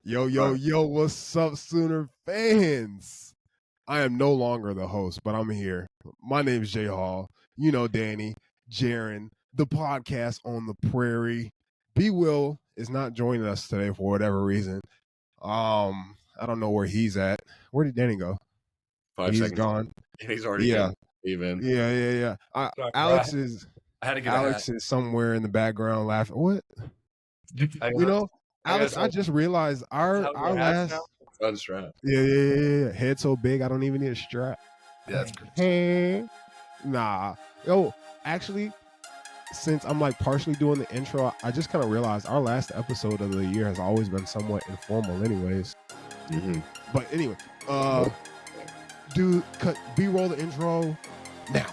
Yo, what's up, Sooner fans? I am no longer the host, but I'm here. My name is Jay Hall. You know Danny, Jaren, the podcast on the Prairie. B. Will is not joining us today for whatever reason. I don't know where he's at. Where did Danny go? 5 He's seconds. gone. He's already even. Yeah. Alex is somewhere in the background laughing. What? Alex, I just realized our last unstrap. Yeah. Head so big I don't even need a strap. Yeah, that's crazy. Nah. Yo, actually, since I'm like partially doing the intro, I just kind of realized our last episode of the year has always been somewhat informal anyways. Mm-hmm. But anyway, B-roll the intro now.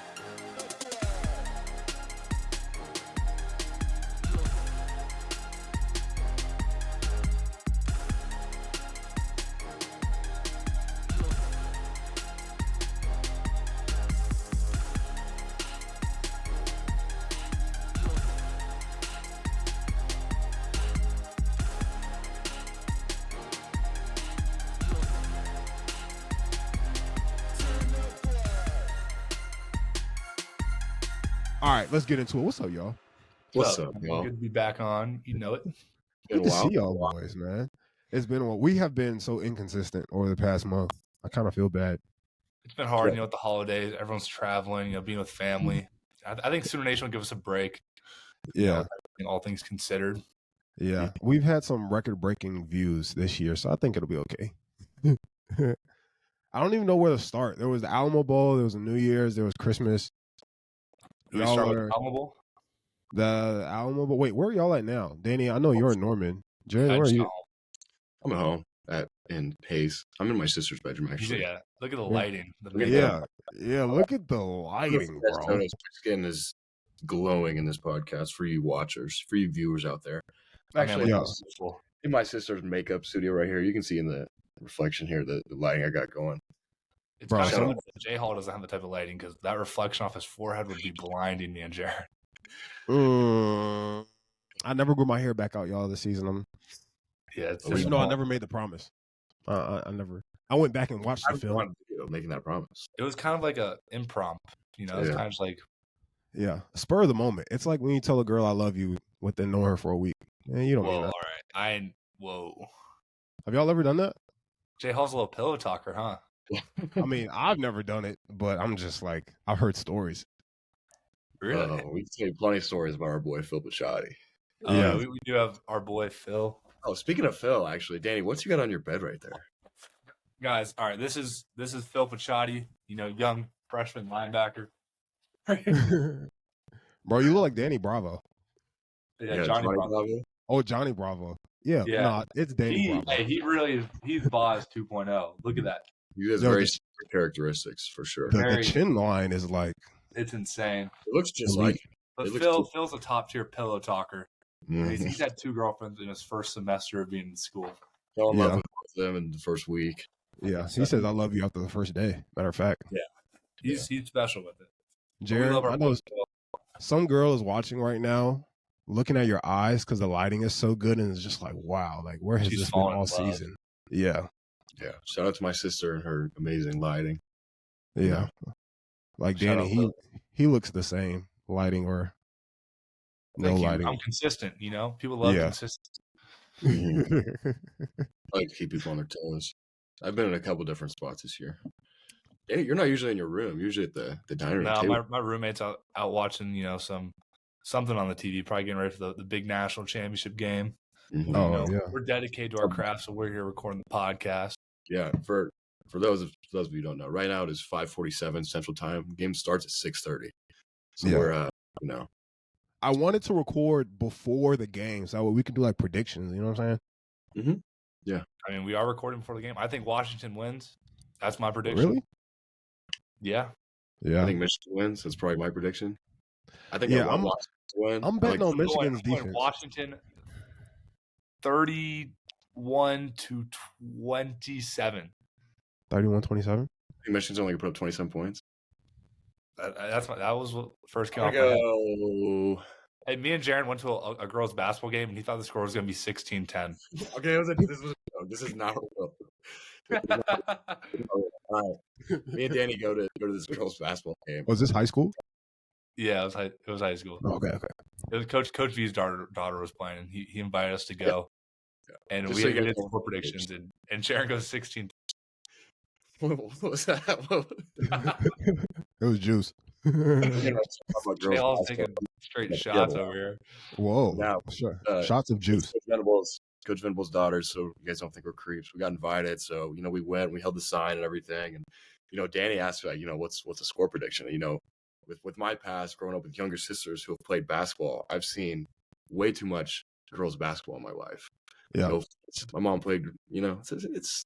All right, let's get into it. What's up, y'all? What's up, y'all? Good to be back on. You know it. Good to see y'all boys, man. It's been a while. We have been so inconsistent over the past month. I kind of feel bad. It's been hard, with the holidays. Everyone's traveling, being with family. I think Sooner Nation will give us a break. Yeah. All things considered. Yeah. We've had some record-breaking views this year, so I think it'll be okay. I don't even know where to start. There was the Alamo Bowl. There was a New Year's. There was Christmas. Do we start with the Alamo Bowl? The Alamo Bowl. Wait, where are y'all at now? Danny, I know you're in Norman. Jaren, where are you? I'm at home in Hayes. I'm in my sister's bedroom, actually. Yeah. Look at the lighting. Yeah. Look at the lighting, bro. My skin is glowing in this podcast for you watchers, for you viewers out there. Actually, in my sister's makeup studio right here, you can see in the reflection here the lighting I got going. It's bro, Jay Hall doesn't have the type of lighting because that reflection off his forehead would be blinding me and Jaren. I never grew my hair back out, y'all, this season. I never made the promise. I never. I went back and watched the film. Making that promise. It was kind of like a impromptu. It's kind of just like. Yeah, spur of the moment. It's like when you tell a girl I love you within knowing her for a week. Man, you don't mean that. All right. Whoa. Have y'all ever done that? Jay Hall's a little pillow talker, huh? I mean, I've never done it, but I'm just like, I've heard stories. Really? We can tell you plenty of stories about our boy Physicality. Yeah, we do have our boy Phil. Oh, speaking of Phil, actually, Danny, what's you got on your bed right there? Guys, all right, this is Phil Pichotti, young freshman linebacker. Bro, you look like Danny Bravo. Yeah, Johnny Bravo. Oh, Johnny Bravo. Yeah. Nah, it's Danny Bravo. Hey, he really is. He's Boz 2.0. Look at that. He has very similar characteristics for sure. The chin line is like. It's insane. It looks just like. But Phil's a top tier pillow talker. Mm-hmm. He's had 2 girlfriends in his first semester of being in school. Fell in love with them in the first week. Yeah, he says I love you after the first day. Matter of fact. Yeah, he's special with it. Jared, I know some girl is watching right now, looking at your eyes because the lighting is so good, and it's just like, wow, like where has this been all season? Yeah. Yeah. Shout out to my sister and her amazing lighting. Yeah. Like Danny, he looks the same, lighting or no lighting. I'm consistent, People love consistency. I like to keep people on their toes. I've been in a couple different spots this year. Danny, you're not usually in your room. Usually at the dining room. No, my roommate's out watching, something on the TV, probably getting ready for the big national championship game. Mm-hmm. We're dedicated to our craft, so we're here recording the podcast. Yeah, for those of you who don't know, right now it is 5:47 Central Time. Game starts at 6:30. So we're I wanted to record before the game so we could do like predictions. You know what I'm saying? Mm-hmm. Yeah. I mean, we are recording before the game. I think Washington wins. That's my prediction. Really? Yeah. Yeah. I think Michigan wins. That's probably my prediction. I think I'm betting on Michigan's defense. Washington 31-27. 31-27? I think Michigan's only going to put up 27 points. That was what first came off my head. Hey, me and Jaren went to a girls' basketball game, and he thought the score was going to be 16-10. Okay, this was a joke. This is not real. All right. Me and Danny go to this girls' basketball game. Was this high school? Yeah, it was high school. Okay. It was Coach V's daughter was playing, and he invited us to go. And Just we so had you guys did know. score predictions, and Jaren goes 16. What was that? It was juice. They all taking straight shots over here. Whoa. Now, shots of juice. Coach Venable's daughter, so you guys don't think we're creeps. We got invited, so we went, we held the sign and everything. And Danny asked me, like, what's a score prediction? With my past growing up with younger sisters who have played basketball, I've seen way too much girls basketball in my life. Yeah. My mom played, it's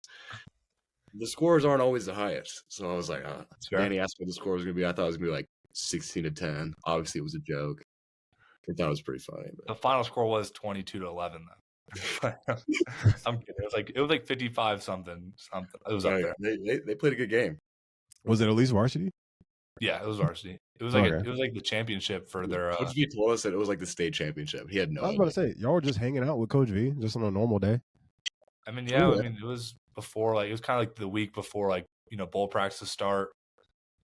the scores aren't always the highest. So I was like, Danny asked me what the score was going to be. I thought it was going to be like 16-10. Obviously, it was a joke. I thought it was pretty funny. But. The final score was 22-11, though. I'm kidding. It was like 55 something. It was up there. They played a good game. Was it at least varsity? Yeah, it was varsity. It was like the championship for their. Coach V told us that it was like the state championship. He had no. I was about to say, y'all were just hanging out with Coach V just on a normal day. I mean, yeah. I mean, it was before, like, it was kind of like the week before, like, bowl practice start.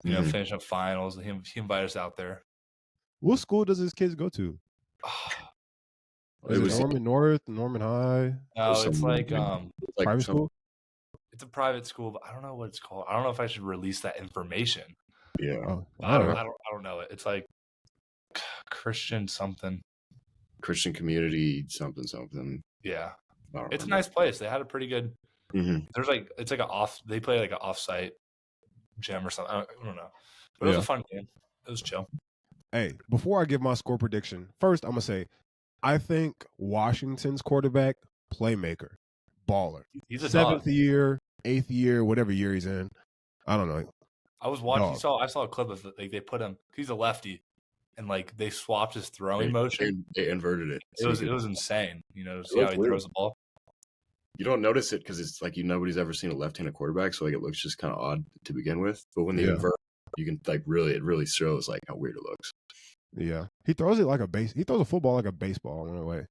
Finish up finals. He invited us out there. What school does his kids go to? Is it Norman North, Norman High? No, it's like private school. It's a private school, but I don't know what it's called. I don't know if I should release that information. Yeah, I don't know it. It's like Christian something. Christian community something. Yeah, it's a nice place. They had a pretty good. There's it's like they play like an off-site gym or something. I don't know, but it was a fun game. It was chill. Hey, before I give my score prediction, first I'm gonna say, I think Washington's quarterback, playmaker, baller. He's a 7th dog. year, 8th year, whatever year he's in. I don't know. I was watching. I saw a clip of it. Like, they put him. He's a lefty, and like they swapped his throwing motion. They inverted it. It was insane. To see how he throws the ball. You don't notice it because it's like nobody's ever seen a left-handed quarterback, so like it looks just kind of odd to begin with. But when they invert, you can it really shows like how weird it looks. Yeah, he throws it like a base. He throws a football like a baseball in a way.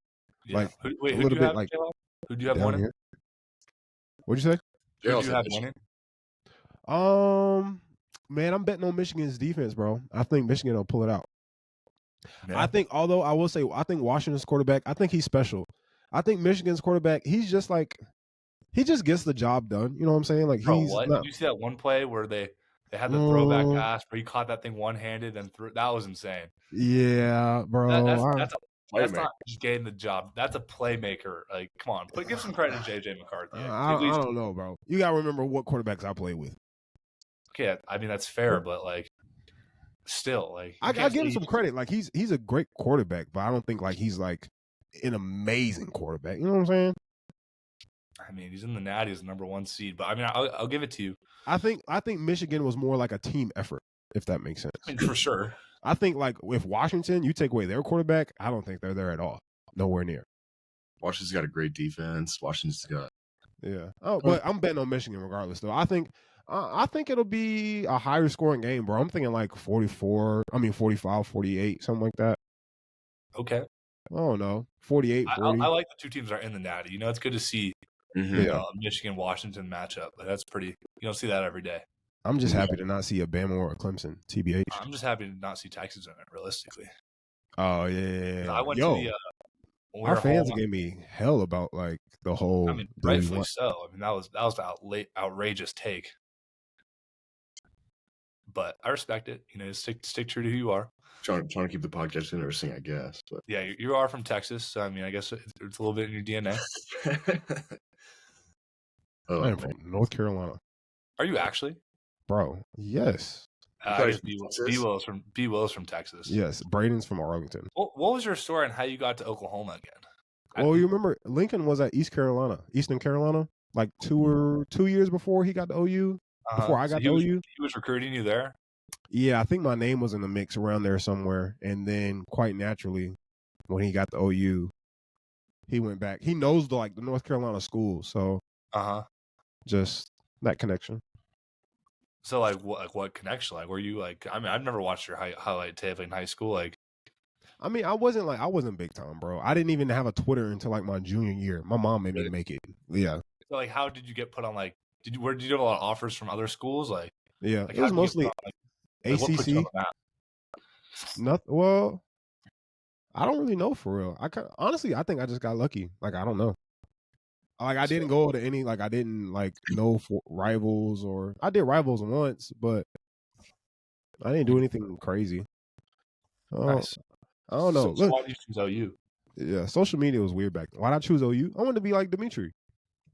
Yeah. Like wait, a little bit like. Who do you have winning? What'd you say? Who do you have winning? Man, I'm betting on Michigan's defense, bro. I think Michigan will pull it out. Yeah. I think, although I will say, I think Washington's quarterback, I think he's special. I think Michigan's quarterback, he's just like, he just gets the job done. You know what I'm saying? Like, Bro, what? Did you see that one play where they had the throwback pass where he caught that thing one-handed and threw? That was insane. Yeah, bro. That's not just getting the job. That's a playmaker. Like, come on, give some credit to JJ McCarthy. I don't know, bro. You gotta remember what quarterbacks I play with. Okay, I mean that's fair, but like, still, like, I give him some credit. Like, he's a great quarterback, but I don't think like he's like an amazing quarterback. You know what I'm saying? I mean, he's in the Natty as the #1 seed, but I mean, I'll give it to you. I think Michigan was more like a team effort, if that makes sense. I mean, for sure. I think like with Washington, you take away their quarterback, I don't think they're there at all. Nowhere near. Washington's got a great defense. Washington's got. Yeah. Oh, but I'm betting on Michigan regardless, though. I think it'll be a higher scoring game, bro. I'm thinking like 45, 48, something like that. Okay. I don't know. 48, 40. I like the two teams that are in the Natty. It's good to see a Michigan-Washington matchup. But that's pretty. You don't see that every day. I'm just happy to not see a Bama or a Clemson, TBH. I'm just happy to not see Texas in it, realistically. Oh, yeah. I went to the our fans gave me hell about like the whole. I mean, rightfully so. I mean, that was an outrageous take. But I respect it. Stick true to who you are. Trying to keep the podcast interesting, I guess. But yeah, you are from Texas, so I mean, I guess it's a little bit in your DNA. I am from North Carolina. Are you actually? Bro, yes. B. Will's from Texas. Yes, Brayden's from Arlington. What was your story on how you got to Oklahoma again? Well, you remember Lincoln was at Eastern Carolina, like 2 years before he got to OU. Before I got to OU, he was recruiting you there. Yeah, I think my name was in the mix around there somewhere, and then quite naturally, when he got to OU, he went back. He knows the North Carolina school, so just that connection. So what connection? Like, were you like? I mean, I've never watched your highlight tape in high school. Like, I mean, I wasn't big time, bro. I didn't even have a Twitter until like my junior year. My mom made me make it. Yeah. So, like, how did you get put on? Like, did you have a lot of offers from other schools? Like, Yeah, like it how was did you get put mostly on? Like what put you on ACC. the map? Nothing. Well, I don't really know for real. Honestly, I think I just got lucky. Like, I don't know. Like, I didn't go to any. Like, I didn't know for rivals, or I did rivals once, but I didn't do anything crazy. Nice. I don't know. So why did you choose OU? Yeah, social media was weird back then. Why'd I choose OU? I wanted to be like Dimitri.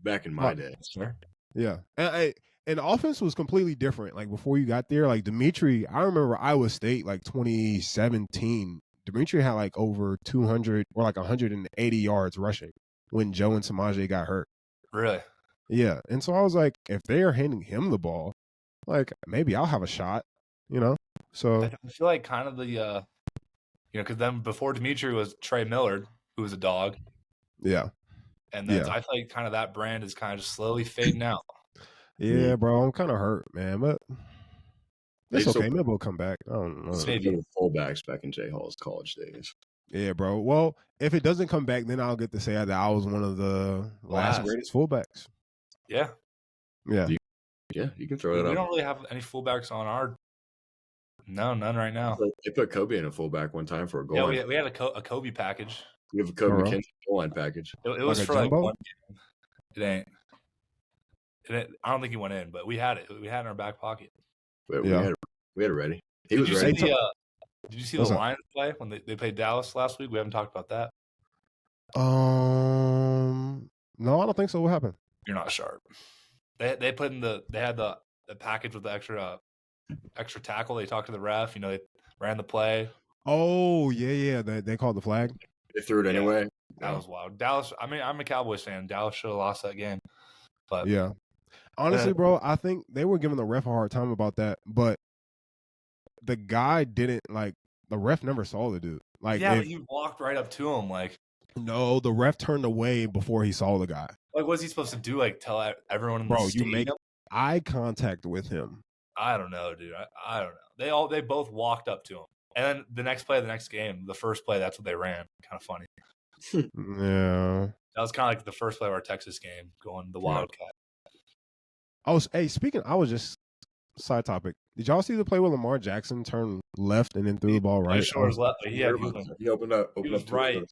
Back in my day. Sure. Yeah. And the offense was completely different. Like, before you got there, like Dimitri, I remember Iowa State, like 2017. Dimitri had like over 200 or like 180 yards rushing when Joe and Samaje got hurt. Really? Yeah. And so I was like, if they're handing him the ball, like, maybe I'll have a shot, So I feel like kind of the because then before Dimitri was Trey Millard, who was a dog. Yeah. And then I feel like kind of that brand is kind of just slowly fading out. Yeah, bro, I'm kind of hurt, man, but it's okay. Maybe we'll come back. I don't know. Maybe fullbacks back in J Hall's college days. Yeah, bro. Well, if it doesn't come back, then I'll get to say that I was one of the last greatest fullbacks. Yeah. Yeah. You can throw it up. We don't really have any fullbacks on our. No, none right now. They put Kobe in a fullback one time for a goal line. Yeah, we had a Kobe package. We have a Kobe McKinnon goal line package. It was for like one game. It ain't. I don't think he went in, but we had it. We had it in our back pocket. We had it ready. He was ready. Did you see the Lions play when they played Dallas last week? We haven't talked about that. No, I don't think so. What happened? You're not sharp. They put in they had the package with the extra tackle. They talked to the ref. They ran the play. Oh yeah. They called the flag. They threw it anyway. That was wild. Dallas. I mean, I'm a Cowboys fan. Dallas should have lost that game. But yeah, honestly, bro, I think they were giving the ref a hard time about that, but the guy didn't the ref never saw the dude. But he walked right up to him. No, the ref turned away before he saw the guy. What's he supposed to do? Tell everyone in the stadium? You make eye contact with him. I don't know, dude. I don't know. They both walked up to him, and then the next play of the next game, the first play, that's what they ran. Kind of funny. Yeah, that was kind of like the first play of our Texas game, going the Wildcat. I was just side topic. Did y'all see the play where Lamar Jackson turned left and then threw the ball right? Sure was left. He opened up. He was right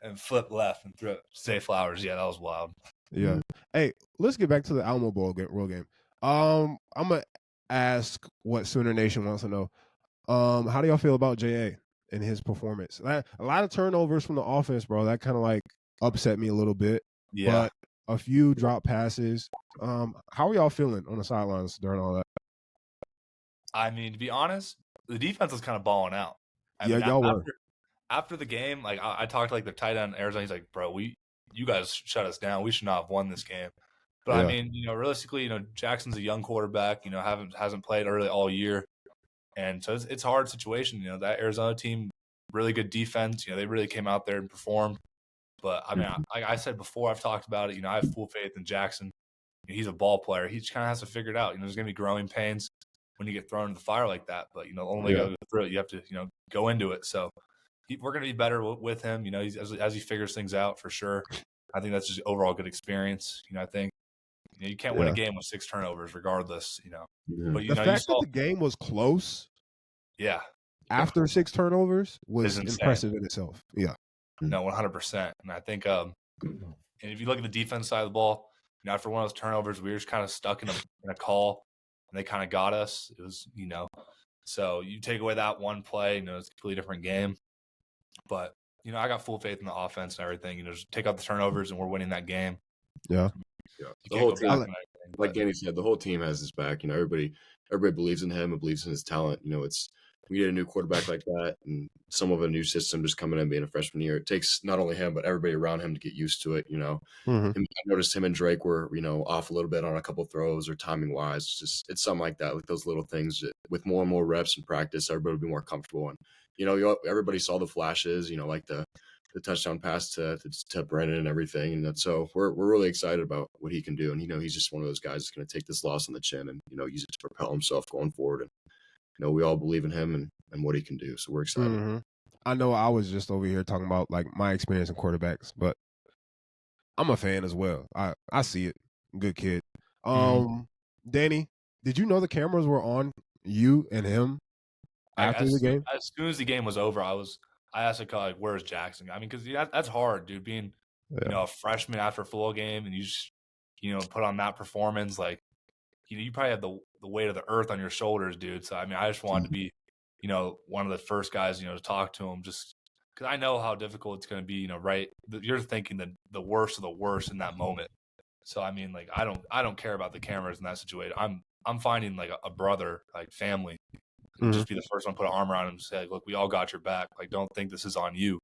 and flipped left and threw it. Zay Flowers. Yeah, that was wild. Yeah. Hey, let's get back to the Alamo Bowl real game. I'm gonna ask what Sooner Nation wants to know. How do y'all feel about JA and his performance? A lot of turnovers from the offense, bro. That kind of upset me a little bit. Yeah. But a few drop passes. How are y'all feeling on the sidelines during all that? I mean, to be honest, the defense was kind of balling out. Y'all were. After the game, I talked to the tight end in Arizona. He's like, bro, you guys shut us down. We should not have won this game. But I mean, realistically, Jackson's a young quarterback. Hasn't played early all year, and so it's a hard situation. That Arizona team, really good defense. They really came out there and performed. But I mean, like I said before, I've talked about it. I have full faith in Jackson. He's a ball player. He just kind of has to figure it out. There's going to be growing pains when you get thrown into the fire like that. But the only way to go through it, you have to go into it. So we're going to be better with him. He's as he figures things out for sure. I think that's just overall good experience. I think you can't win a game with 6 turnovers, regardless. But the fact that the game was close, after 6 turnovers was impressive in itself. Yeah, no, 100%. And I think, and if you look at the defense side of the ball, after one of those turnovers, we were just kind of stuck in a call, and they kind of got us. It was, so you take away that one play, it's a completely different game. But I got full faith in the offense and everything. Just take out the turnovers, and we're winning that game. Yeah. The whole team, like Danny said, the whole team has his back. Everybody believes in him and believes in his talent. It's we get a new quarterback like that, and some of a new system just coming in being a freshman year. It takes not only him but everybody around him to get used to it. I noticed him and Drake were off a little bit on a couple throws or timing wise. It's something like that with those little things. With more and more reps and practice, everybody will be more comfortable. And everybody saw the flashes. Like the touchdown pass to Brayden and everything. And so we're really excited about what he can do. And, he's just one of those guys that's going to take this loss on the chin and, use it to propel himself going forward. And, we all believe in him and what he can do. So we're excited. Mm-hmm. I know I was just over here talking about my experience in quarterbacks, but I'm a fan as well. I see it. Good kid. Mhm. Danny, did you know the cameras were on you and him Like after the game? as soon as the game was over, I asked the coach, like, "Where's Jackson?" I mean, because that's hard, dude. Being Yeah. a freshman after a full game, and you just put on that performance, like you probably have the weight of the earth on your shoulders, dude. So I mean, I just wanted to be one of the first guys to talk to him, just because I know how difficult it's going to be. Right? You're thinking the worst of the worst in that moment. So I mean, like I don't care about the cameras in that situation. I'm finding like a brother, like family, and Mhm. just be the first one to put an arm around him and say, like, look, we all got your back. Like, don't think this is on you.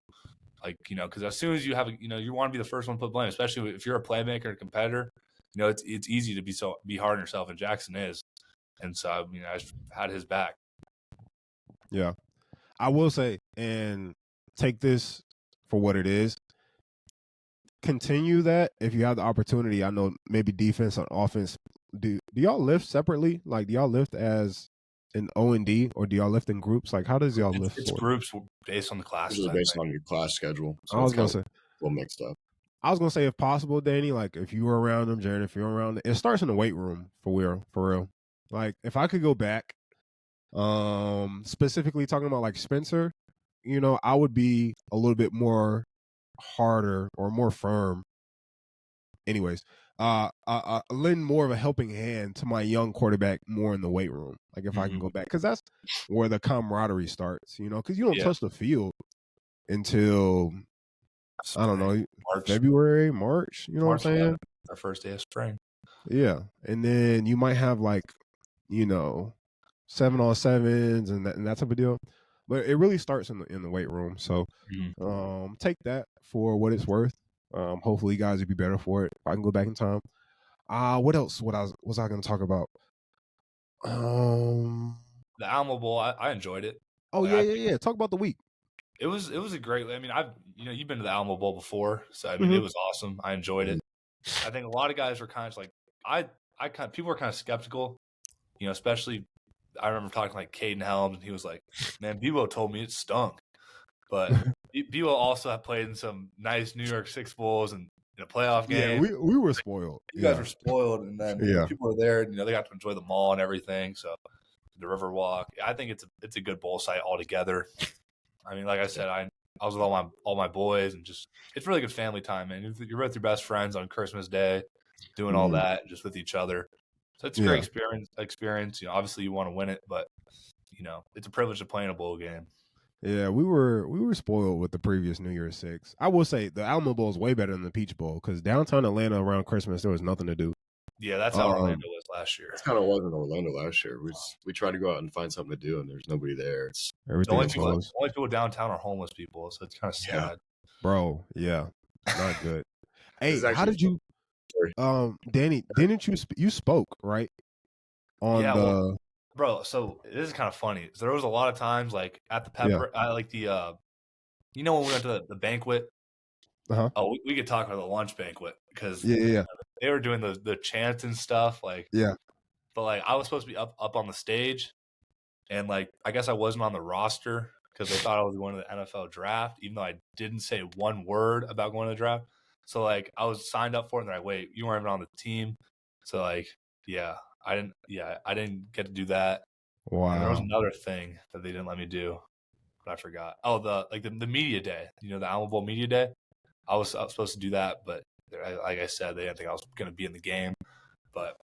Like, because as soon as you have, you want to be the first one to put blame, especially if you're a playmaker and competitor. It's easy to be hard on yourself, and Jackson is. And so, I mean, I just had his back. Yeah. I will say, and take this for what it is. Continue that if you have the opportunity. I know maybe defense and offense. Do y'all lift separately? Like, do y'all lift as an O&D, or do y'all lift in groups? Like, how does y'all lift? It's groups based on the classes. Usually based on your class schedule. So I was it's gonna kind say. of a little mixed up. I was gonna say, if possible, Danny, like if you were around them, Jaren, if you're around them, it starts in the weight room for real. Like if I could go back, specifically talking about like Spencer, I would be a little bit more harder or more firm. Anyways, lend more of a helping hand to my young quarterback more in the weight room. Like if I can go back, because that's where the camaraderie starts. Because you don't touch the field until I don't know, March. February, March. You know March what I'm saying? 11th, our first day of spring. Yeah, and then you might have like 7-on-7s and that type of deal. But it really starts in the weight room. So take that for what it's worth. Hopefully you guys will be better for it. If I can go back in time. What else? What was I going to talk about? The Alamo Bowl, I enjoyed it. Oh, like, yeah. Talk about the week. It was a great. I mean, you've been to the Alamo Bowl before, so I mean, it was awesome. I enjoyed it. I think a lot of guys were kind of like people were kind of skeptical, especially I remember talking to like Caden Helms, and he was like, "Man, Bebo told me it stunk," but Bebo also had played in some nice New York Six Bowls and in a playoff game. Yeah, we were spoiled. You guys were spoiled, and then people were there. They got to enjoy the mall and everything. So the riverwalk, I think it's a good bowl site altogether. I mean, like I said, I was with all my boys, and just it's really good family time, man. You're with your best friends on Christmas Day, doing all that, just with each other. So it's a great experience. Obviously you want to win it, but it's a privilege to play in a bowl game. Yeah, we were spoiled with the previous New Year's Six. I will say the Alamo Bowl is way better than the Peach Bowl because downtown Atlanta around Christmas there was nothing to do. Yeah, that's how Orlando was last year. That's kind of was in Orlando last year. We tried to go out and find something to do, and there's nobody there. The only people downtown are homeless people, so it's kind of sad. Bro, yeah, not good. Hey, how did you, Danny? Didn't you spoke right on bro? So this is kind of funny. So there was a lot of times like at the pepper, I like the when we went to the banquet. Oh, we could talk about the lunch banquet because they were doing the chants and stuff but like I was supposed to be up on the stage, and like I guess I wasn't on the roster because they thought I was going to the NFL draft, even though I didn't say one word about going to the draft. So like I was signed up for it, and they're like, "Wait, you weren't even on the team." So like, I didn't get to do that. Wow. And there was another thing that they didn't let me do, but I forgot. Oh, the media day, the Alamo Bowl media day. I was supposed to do that, but like I said, they didn't think I was going to be in the game. But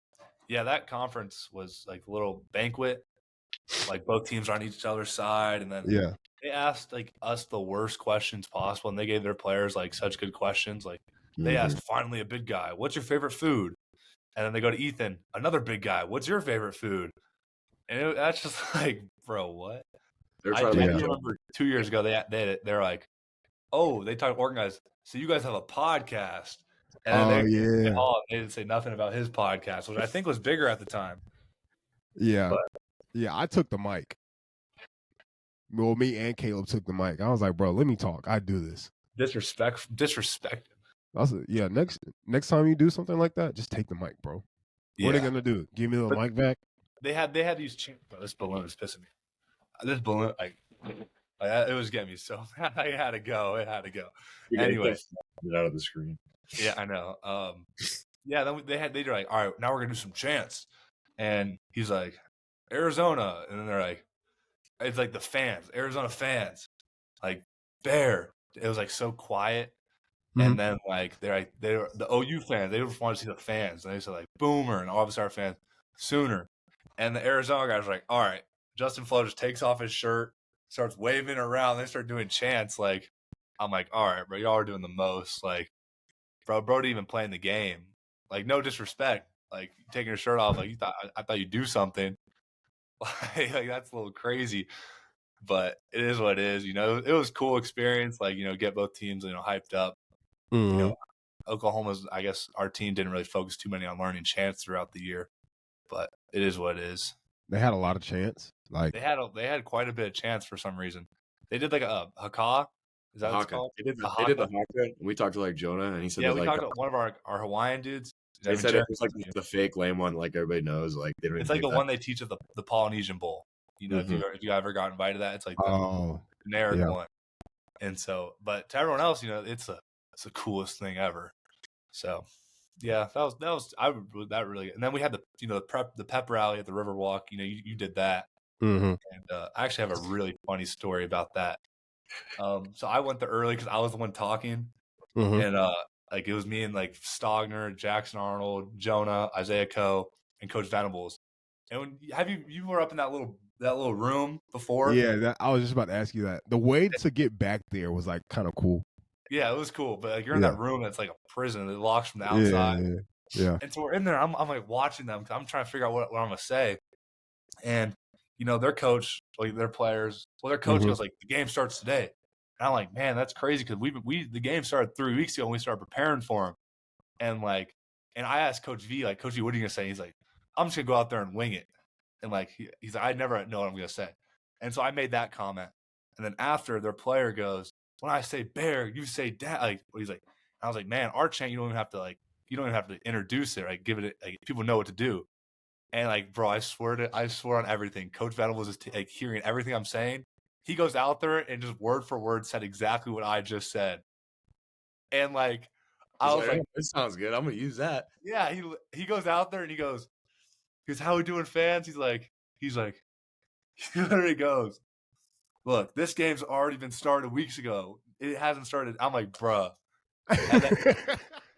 yeah, that conference was like a little banquet. Like both teams are on each other's side, and then they asked like us the worst questions possible, and they gave their players like such good questions. Like they asked, finally a big guy, "What's your favorite food?" And then they go to Ethan, another big guy, "What's your favorite food?" And that's just like, bro, what? I remember 2 years ago they're like, "Oh, they talked organized. So you guys have a podcast?" And then they didn't say nothing about his podcast, which I think was bigger at the time. Yeah, I took the mic. Well, me and Caleb took the mic. I was like, "Bro, let me talk. I do this." Disrespect. Next time you do something like that, just take the mic, bro. What are they gonna do? Give me the mic back? They had these chants. Bro, this balloon is pissing me. This balloon, like, Like, it was getting me so mad. I had to go. It had to go. Anyway, get out of the screen. Yeah, I know. Yeah, then they're like, all right, now we're gonna do some chants, and he's like, Arizona, and then they're like, it's like the fans, Arizona fans, like Bear. It was like so quiet, and then like they're the OU fans. They just want to see the fans, and they said like Boomer, and all of us our fans Sooner, and the Arizona guys were like, all right. Justin Flo just takes off his shirt, starts waving around. They start doing chants. Like, I'm like, all right, bro, y'all are doing the most. Like, bro didn't even play in the game. Like, no disrespect. Like, taking your shirt off. Like, I thought you'd do something. Like, that's a little crazy. But it is what it is. You know, it was a cool experience. Like, you know, get both teams, you know, hyped up. You know, Oklahoma's, I guess our team didn't really focus too many on learning chants throughout the year. But it is what it is. They had a lot of chants. Like they had quite a bit of chants for some reason. They did like a haka. Is that what it's called? They did the haka. We talked to like Jonah, and he said, yeah, we like, talked to one of our Hawaiian dudes. They said it's like the fake lame one, like everybody knows. Like they don't. It's like the one they teach at the Polynesian Bowl. You know, if you ever got invited to that, it's like the generic one. And so, but to everyone else, you know, it's the coolest thing ever. So, yeah, that really. And then we had the pep rally at the Riverwalk. You know, you did that, and I actually have a really funny story about that. So I went there early because I was the one talking, and like it was me and like Stogner, Jackson Arnold, Jonah, Isaiah Coe, and Coach Venables. And you were up in that little room before? Yeah, I was just about to ask you that. The way to get back there was like kind of cool. Yeah, it was cool, but like you're in that room that's like a prison. It locks from the outside. Yeah. And so we're in there. I'm like watching them because I'm trying to figure out what I'm gonna say. And you know, their coach, like their players, their coach goes like, the game starts today. And I'm like, man, that's crazy because the game started 3 weeks ago and we started preparing for him. And like, and I asked Coach V, like, Coach V, what are you gonna say? He's like, I'm just gonna go out there and wing it. And like, he's like, I never know what I'm gonna say. And so I made that comment. And then after, their player goes, when I say bear, you say dad. Like, he's like, I was like, man, our chant, you don't even have to introduce it, right? Give it, like, people know what to do. And like, bro, I swear on everything. Coach Venables is like hearing everything I'm saying. He goes out there and just word for word said exactly what I just said. And like, I was like, this sounds good. I'm gonna use that. Yeah, he goes out there and he goes, how we doing, fans? He's like, he literally goes, look, this game's already been started weeks ago. It hasn't started. I'm like, bruh. And then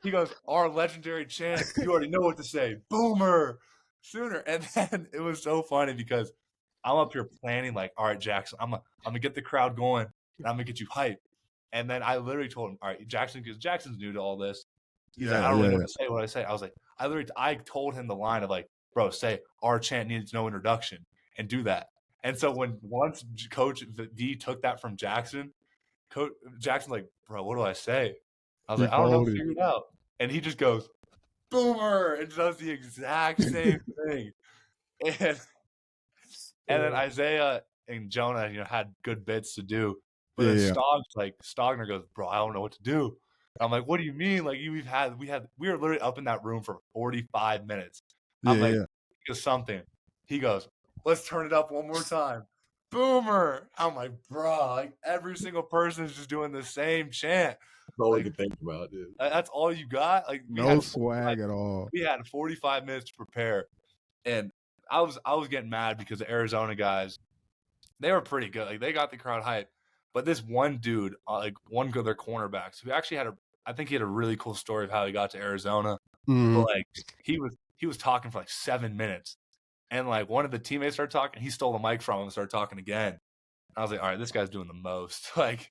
he goes, our legendary chant, you already know what to say. Boomer, Sooner. And then it was so funny because I'm up here planning like, all right, Jackson, I'm gonna get the crowd going and I'm gonna get you hyped. And then I literally told him, all right, Jackson, because Jackson's new to all this. He's like, I don't really know what to say. What I say? I was like, I told him the line of like, bro, say our chant needs no introduction and do that. And so once Coach V took that from Jackson, Jackson's like, bro, what do I say? I was like, I don't know, figure it out. And he just goes, Boomer, and does the exact same thing. And then Isaiah and Jonah, you know, had good bits to do. But then Stogner goes, bro, I don't know what to do. I'm like, what do you mean? Like, we were literally up in that room for 45 minutes. I'm like, think of something. He goes, let's turn it up one more time. Boomer. I'm like, bro, like every single person is just doing the same chant. That's all I can think about, dude. That's all you got? Like, no swag at all. We had 45 minutes to prepare. And I was getting mad because the Arizona guys, they were pretty good. Like, they got the crowd hyped. But this one dude, like one of their cornerbacks, who actually I think he had a really cool story of how he got to Arizona. But like he was talking for like 7 minutes. And like one of the teammates started talking, he stole the mic from him and started talking again. And I was like, all right, this guy's doing the most. like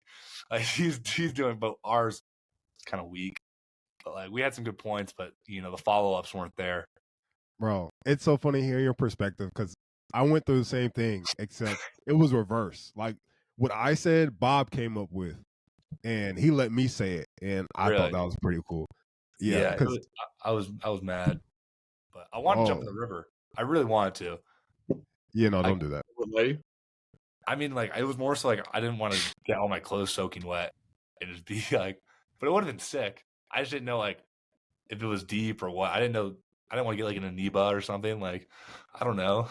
he's doing, but ours is kind of weak. But like we had some good points, but you know, the follow-ups weren't there. Bro, it's so funny hearing your perspective because I went through the same thing, except it was reverse. Like what I said, Bob came up with, and he let me say it, and I thought that was pretty cool. Yeah, I was mad, but I wanted to jump in the river. I really wanted to. Yeah, no, don't do that. I mean, like, it was more so like I didn't want to get all my clothes soaking wet and just be like, but it would have been sick. I just didn't know like if it was deep or what. I didn't know. I didn't want to get like an amoeba or something. Like, I don't know.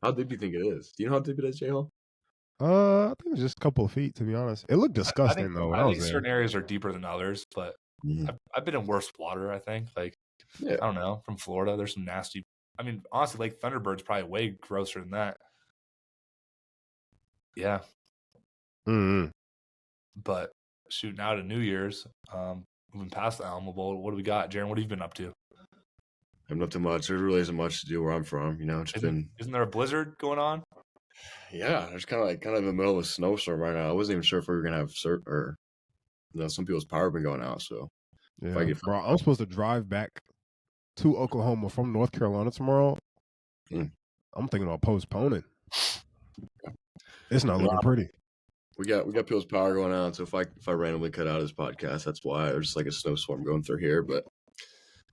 How deep do you think it is? Do you know how deep it is, J-Hall? I think it was just a couple of feet, to be honest. It looked disgusting though when I was there. Certain areas are deeper than others, but I've been in worse water. I think, like, I don't know, from Florida, there's some nasty. I mean, honestly, Lake Thunderbird's probably way grosser than that. Yeah. Mm-hmm. But shoot, now to New Year's, moving past the Alamo Bowl, what do we got, Jaren? What have you been up to? I'm not too much. There really isn't much to do where I'm from. You know, Isn't there a blizzard going on? Yeah, there's kind of in the middle of a snowstorm right now. I wasn't even sure if we were gonna have some people's power been going out. So yeah, bro, I'm supposed to drive back to Oklahoma from North Carolina tomorrow. I'm thinking about postponing. It's not looking pretty. We got people's power going out. So if I randomly cut out his podcast, that's why. There's just like a snowstorm going through here, but.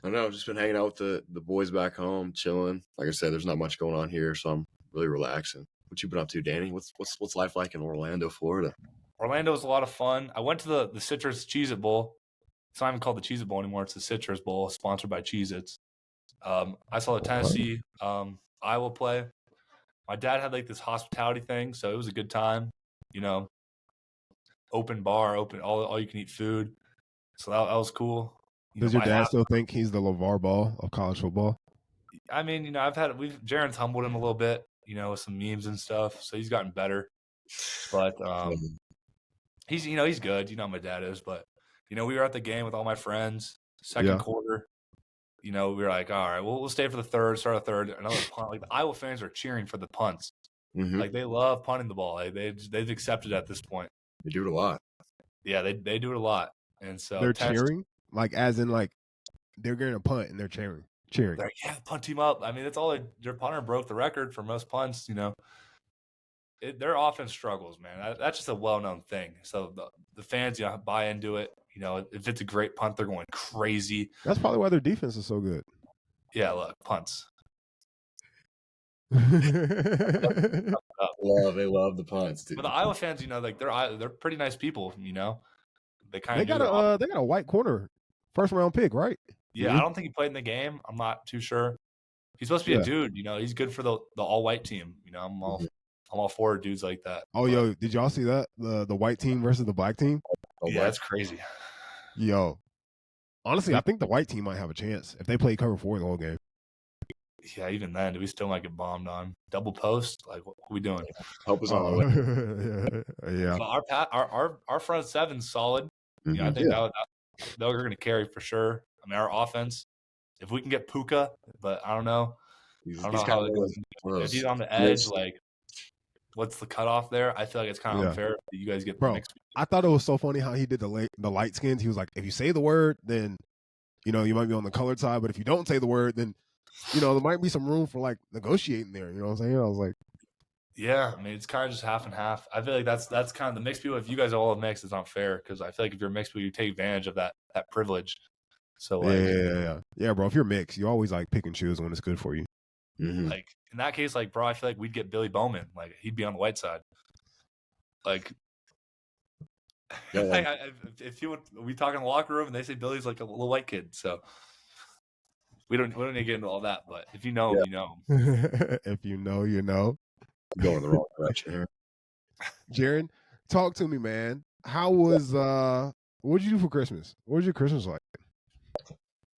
I don't know. I've just been hanging out with the boys back home, chilling. Like I said, there's not much going on here, so I'm really relaxing. What you been up to, Danny? What's life like in Orlando, Florida? Orlando was a lot of fun. I went to the Citrus Cheez-It Bowl. It's not even called the Cheez-It Bowl anymore. It's the Citrus Bowl, sponsored by Cheez-Its. I saw the Tennessee Iowa play. My dad had like this hospitality thing, so it was a good time. You know, open bar, open all you can eat food. So that was cool. Does your dad still think he's the LeVar Ball of college football? I mean, you know, Jaren's humbled him a little bit, you know, with some memes and stuff. So he's gotten better. But he's good. You know how my dad is. But, you know, we were at the game with all my friends, second quarter. You know, we were like, all right, we'll stay for the third, start a third. Another punt. Like, the Iowa fans are cheering for the punts. Mm-hmm. Like, they love punting the ball. Like, they've accepted it at this point. They do it a lot. Yeah, they do it a lot. And so they're cheering? Like, as in, like, they're getting a punt and they're cheering. They're like, yeah, punt team up. I mean, that's all their punter broke the record for most punts, you know. Their offense struggles, man. That's just a well-known thing. So the fans, you know, buy into it. You know, if it's a great punt, they're going crazy. That's probably why their defense is so good. Yeah, look, punts. They love the punts, dude. But the Iowa fans, you know, like they're pretty nice people, you know. They got a white corner, first round pick, right? Yeah, I don't think he played in the game. I'm not too sure. He's supposed to be a dude, you know. He's good for the all white team, you know. I'm all for dudes like that. Oh, yo, did y'all see that the white team versus the black team? Yeah, that's crazy. Yo, honestly, I think the white team might have a chance if they play cover 4 the whole game. Yeah, even then, we still might get bombed on. Double post, like what are we doing? Help us on the way. Yeah. So our front seven's solid. Mm-hmm. You know, I think they're going to carry for sure. I mean, our offense, if we can get Puka, but I don't know. I don't know how it goes. If he's on the edge, like, what's the cutoff there? I feel like it's kind of unfair that you guys get the mixed. I thought it was so funny how he did the light skins. He was like, if you say the word, then, you know, you might be on the colored side. But if you don't say the word, then, you know, there might be some room for, like, negotiating there. You know what I'm saying? I was like, yeah, I mean, it's kind of just half and half. I feel like that's kind of the mixed people. If you guys all have mixed, it's not fair because I feel like if you're mixed people, you take advantage of that privilege. So like, yeah, bro. If you're mixed, you always like pick and choose when it's good for you. Mm-hmm. Like in that case, like bro, I feel like we'd get Billy Bowman. Like he'd be on the white side. Like, if we talk in the locker room and they say Billy's like a little white kid, so we don't need to get into all that. But if you know him, you know him. If you know, you know. I'm going the wrong direction here. Jaren, talk to me, man. How was what'd you do for Christmas? What was your Christmas like?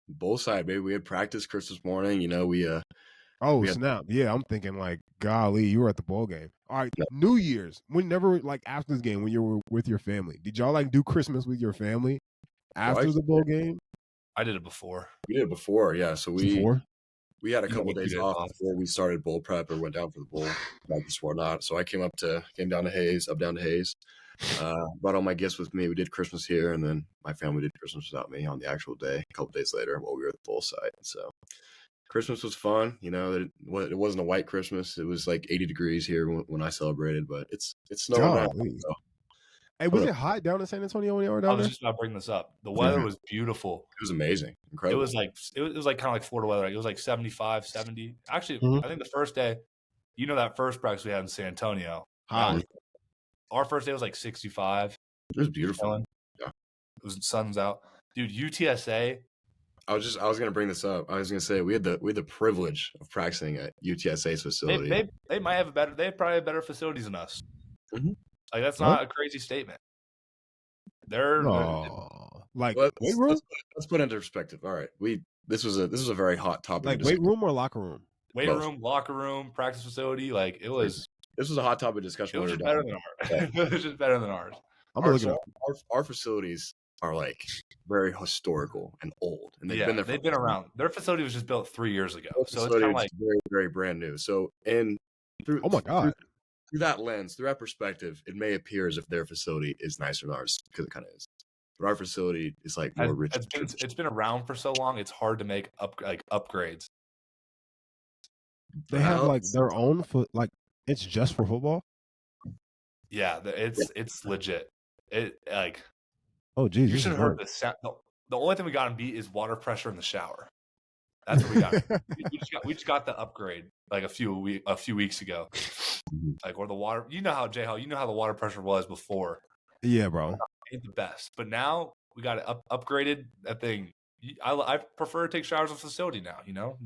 Both side, baby. We had practice Christmas morning. You know, snap. Yeah, I'm thinking like, golly, you were at the bowl game. All right, New Year's. Whenever, like, after this game, when you were with your family, did y'all like do Christmas with your family after the bowl game? I did it before. We did it before, yeah. So we had a couple days off before we started bowl prep or went down for the bowl practice or not. So I came down to Hayes, brought all my gifts with me. We did Christmas here, and then my family did Christmas without me on the actual day, a couple days later while we were at the bowl site. So Christmas was fun. You know, it wasn't a white Christmas. It was like 80 degrees here when I celebrated, but it's snowing now. So. Hey, was it hot down in San Antonio when you were down there? I was just about to bring this up. The weather was beautiful. It was amazing. Incredible. It was like kind of like Florida weather. It was like 75, 70. Actually, I think the first day, you know, that first practice we had in San Antonio. Our first day was like 65. It was beautiful. Yeah. It was sun's out. Dude, UTSA. I was gonna bring this up. I was gonna say we had the privilege of practicing at UTSA's facility. They might have they probably have better facilities than us. Mhm. Like that's not a crazy statement. Like Let's, weight room, let's put it into perspective. All right, this was a very hot topic. like weight room or locker room. Weight room, locker room, practice facility. Like it was. This was a hot topic discussion. It was just better than ours. It was just better than ours. Our facilities are like very historical and old, and they've been there. They've been around. Their facility was just built 3 years ago, so it's kind of like very, very brand new. So, through that lens, through that perspective, it may appear as if their facility is nicer than ours because it kind of is. But our facility is like more rich. It's been around for so long; it's hard to make upgrades. They have like their own it's just for football. Yeah, it's legit. It like geez, you should have heard the sound. The only thing we got to beat is water pressure in the shower. That's what we got. we just got the upgrade like a few weeks ago. Like or the water. You know how the water pressure was before. Yeah, bro. Ain't the best, but now we got it upgraded. That thing. I prefer to take showers in the facility now. You know.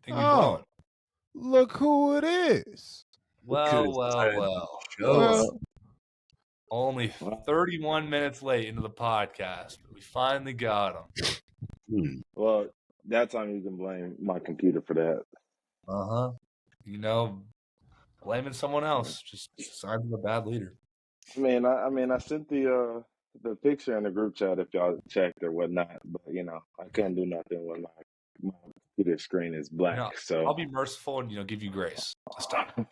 Think we blowing. Look who it is. Well. Only 31 minutes late into the podcast, but we finally got him. Well, that time you can blame my computer for that. You know, blaming someone else just signs of a bad leader. I mean, I sent the picture in the group chat if y'all checked or whatnot, but you know, I couldn't do nothing when my computer screen is black. You know, so I'll be merciful and give you grace this time.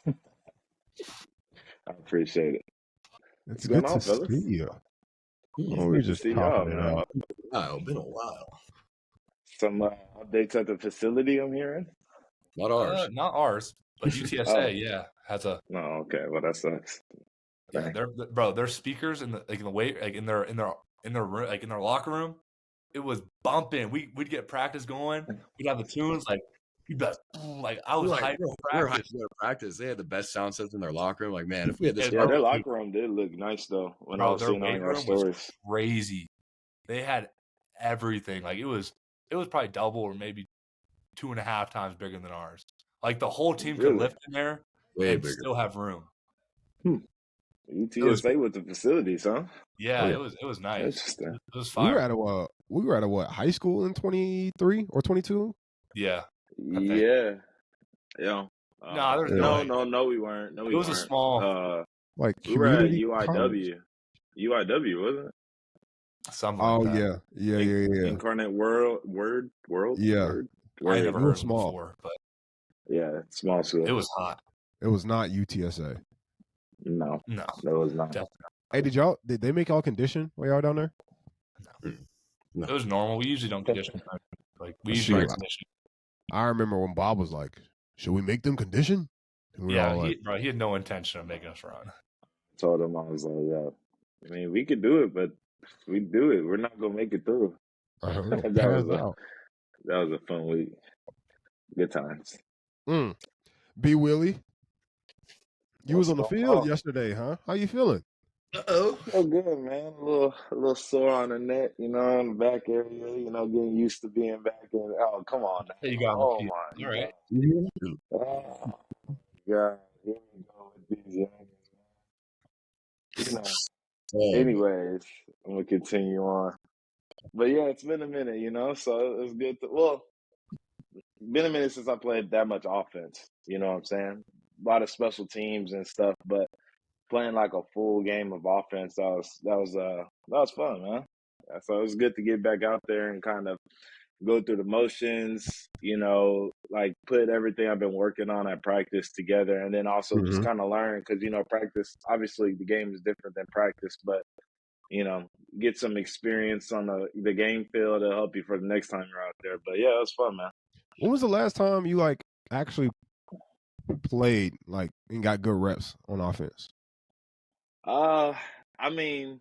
I appreciate it. It's good to see you. We're just talking it out. Wow, been a while. Some updates at the facility. I'm hearing. Not ours. Not ours, but UTSA. Has a. No, okay. Well, that sucks. Yeah, their speakers in their room, like in their locker room, it was bumping. We'd get practice going. We'd have the tunes like. I was hyped for practice. They had the best sound system in their locker room. Like, man, if we had this, their locker room did look nice though. When I was seeing all their stories, was crazy. They had everything. Like it was probably double or maybe 2.5 times bigger than ours. Like the whole team could lift in there and still have room. UTSA with the facilities, huh? Yeah, it was nice. Interesting. It was fire. We were at what high school in 23 or 22? Yeah. Yeah. No, we weren't. No, it was a small. Like we were at UIW. UIW, wasn't it? Something. Like that. Yeah. Incarnate World. Yeah. I never heard small before, but yeah, small school. It was hot. It was not UTSA. No, it was not. Definitely. Hey, did they make y'all condition while y'all down there? No. It was normal. We usually don't condition. Like we usually condition. I remember when Bob was like, "Should we make them condition?" And he had no intention of making us run. I told him, I was like, "Yeah, I mean, we could do it, but if we do it, we're not gonna make it through." That was a fun week. Good times. B Willie, you was on the field yesterday, huh? How you feeling? Oh, good, man. A little sore on the neck, in the back area. Getting used to being back in. Oh, come on! Now. You got all right. Oh, God, here we go with these youngins. Anyways, I'm gonna continue on. But yeah, it's been a minute, so it's good to. Been a minute since I played that much offense. You know what I'm saying? A lot of special teams and stuff, but playing like a full game of offense, that was fun, man. So it was good to get back out there and kind of go through the motions, like put everything I've been working on at practice together, and then also just kind of learn because practice. Obviously, the game is different than practice, but get some experience on the game field to help you for the next time you're out there. But yeah, it was fun, man. When was the last time you actually played and got good reps on offense? I mean,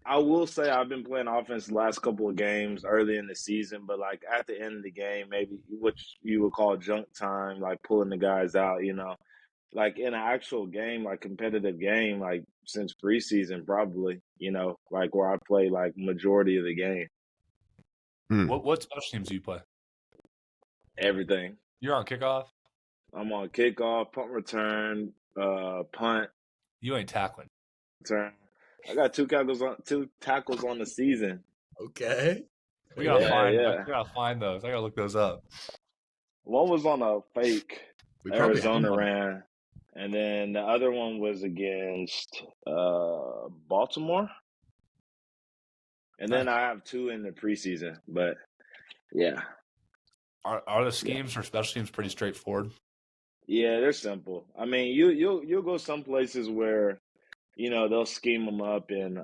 I will say I've been playing offense the last couple of games early in the season, but at the end of the game, maybe what you would call junk time, pulling the guys out, in an actual game, competitive game, since preseason, probably, where I play majority of the game. What special teams do you play? Everything. You're on kickoff? I'm on kickoff, punt return, punt, You ain't tackling. return. I got two tackles on the season. Okay. We gotta Yeah. find those. I gotta look those up. One was on a fake We probably have Arizona one. ran, and then the other one was against Baltimore. And then I have two in the preseason, but yeah. Are the schemes for special teams pretty straightforward? Yeah, they're simple. I mean, you'll go some places where, they'll scheme them up and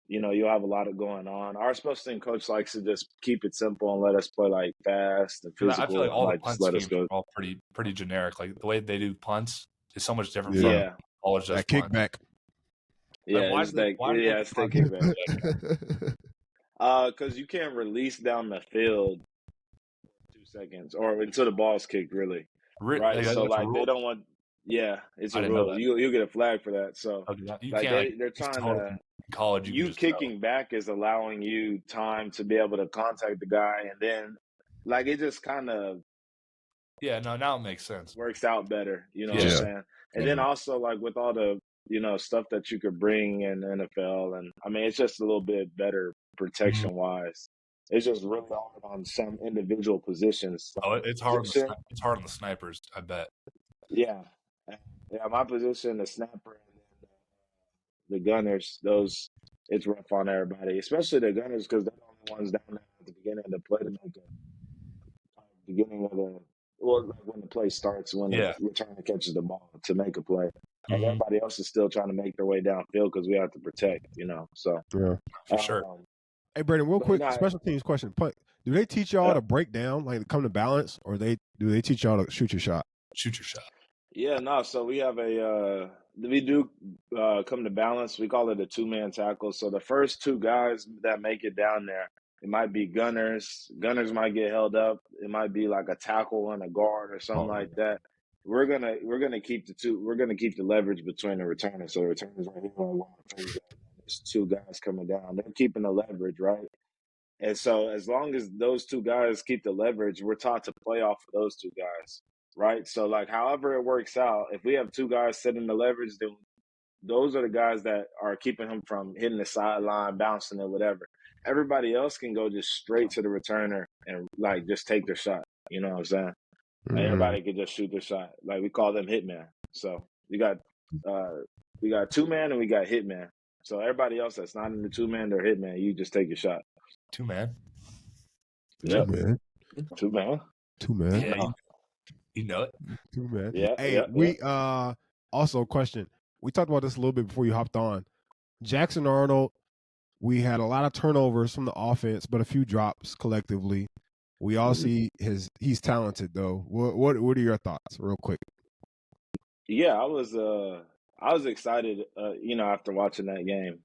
you'll have a lot of going on. Our special team coach likes to just keep it simple and let us play like fast and 'Cause I feel physical like and all the like punt just let us schemes are go. all pretty generic. Like the way they do punts is so much different Yeah. from Yeah. college just That kickback. Yeah, why it's do they- like why do they it's punt taking it? back. Because you can't release down the field 2 seconds or until the ball's kicked, really. Right. So that's a like they rule? don't want. Yeah, it's I a didn't know rule. that. You get a flag for that. So Oh, you like can't they're it's trying totally to. in college. You can You just throw. kicking back is allowing you time to be able to contact the guy, and then like it just kind of Yeah, no, now it makes sense. works out better. You know Yeah. what I'm Yeah. saying? And then also like with all the stuff that you could bring in the NFL, and I mean it's just a little bit better protection wise. It's just really hard on some individual positions. Oh, it's hard Position, it's hard on the snipers, I bet. yeah, yeah. My position, the snapper, and then the gunners, those it's rough on everybody, especially the gunners because they're the only ones down there at the beginning of the play to make a beginning of the like when the play starts, when the Yeah. returner catches the ball to make a play. And Mhm. everybody else is still trying to make their way downfield because we have to protect, So Yeah. For sure. Hey, Brayden, real But quick, not- special teams question. Do they teach y'all Yeah. to break down, like to come to balance, or do they teach y'all to shoot your shot? Shoot your shot. Yeah, no. So we have we do come to balance. We call it a 2-man tackle. So the first two guys that make it down there, it might be gunners. Gunners might get held up. It might be like a tackle and a guard or something like that. We're gonna keep the two. We're gonna keep the leverage between the returners. So the returners right here, there's two guys coming down. They're keeping the leverage, right? And so as long as those two guys keep the leverage, we're taught to play off of those two guys, right? So like however it works out, if we have two guys sitting the leverage, then those are the guys that are keeping him from hitting the sideline, bouncing it, whatever. Everybody else can go just straight to the returner and like just take their shot. You know what I'm saying? Like, everybody can just shoot their shot. Like we call them hitman. So we got 2-man and we got hitman. So everybody else that's not in the 2-man, they're hitman. You just take your shot. 2-man. Yeah. 2-man. 2-man. 2-man. Yeah, you know it. 2-man. Yeah. Hey, yeah, we also question. We talked about this a little bit before you hopped on. Jackson Arnold, we had a lot of turnovers from the offense, but a few drops collectively. We all see he's talented though. What are your thoughts, real quick? Yeah, I was excited, after watching that game.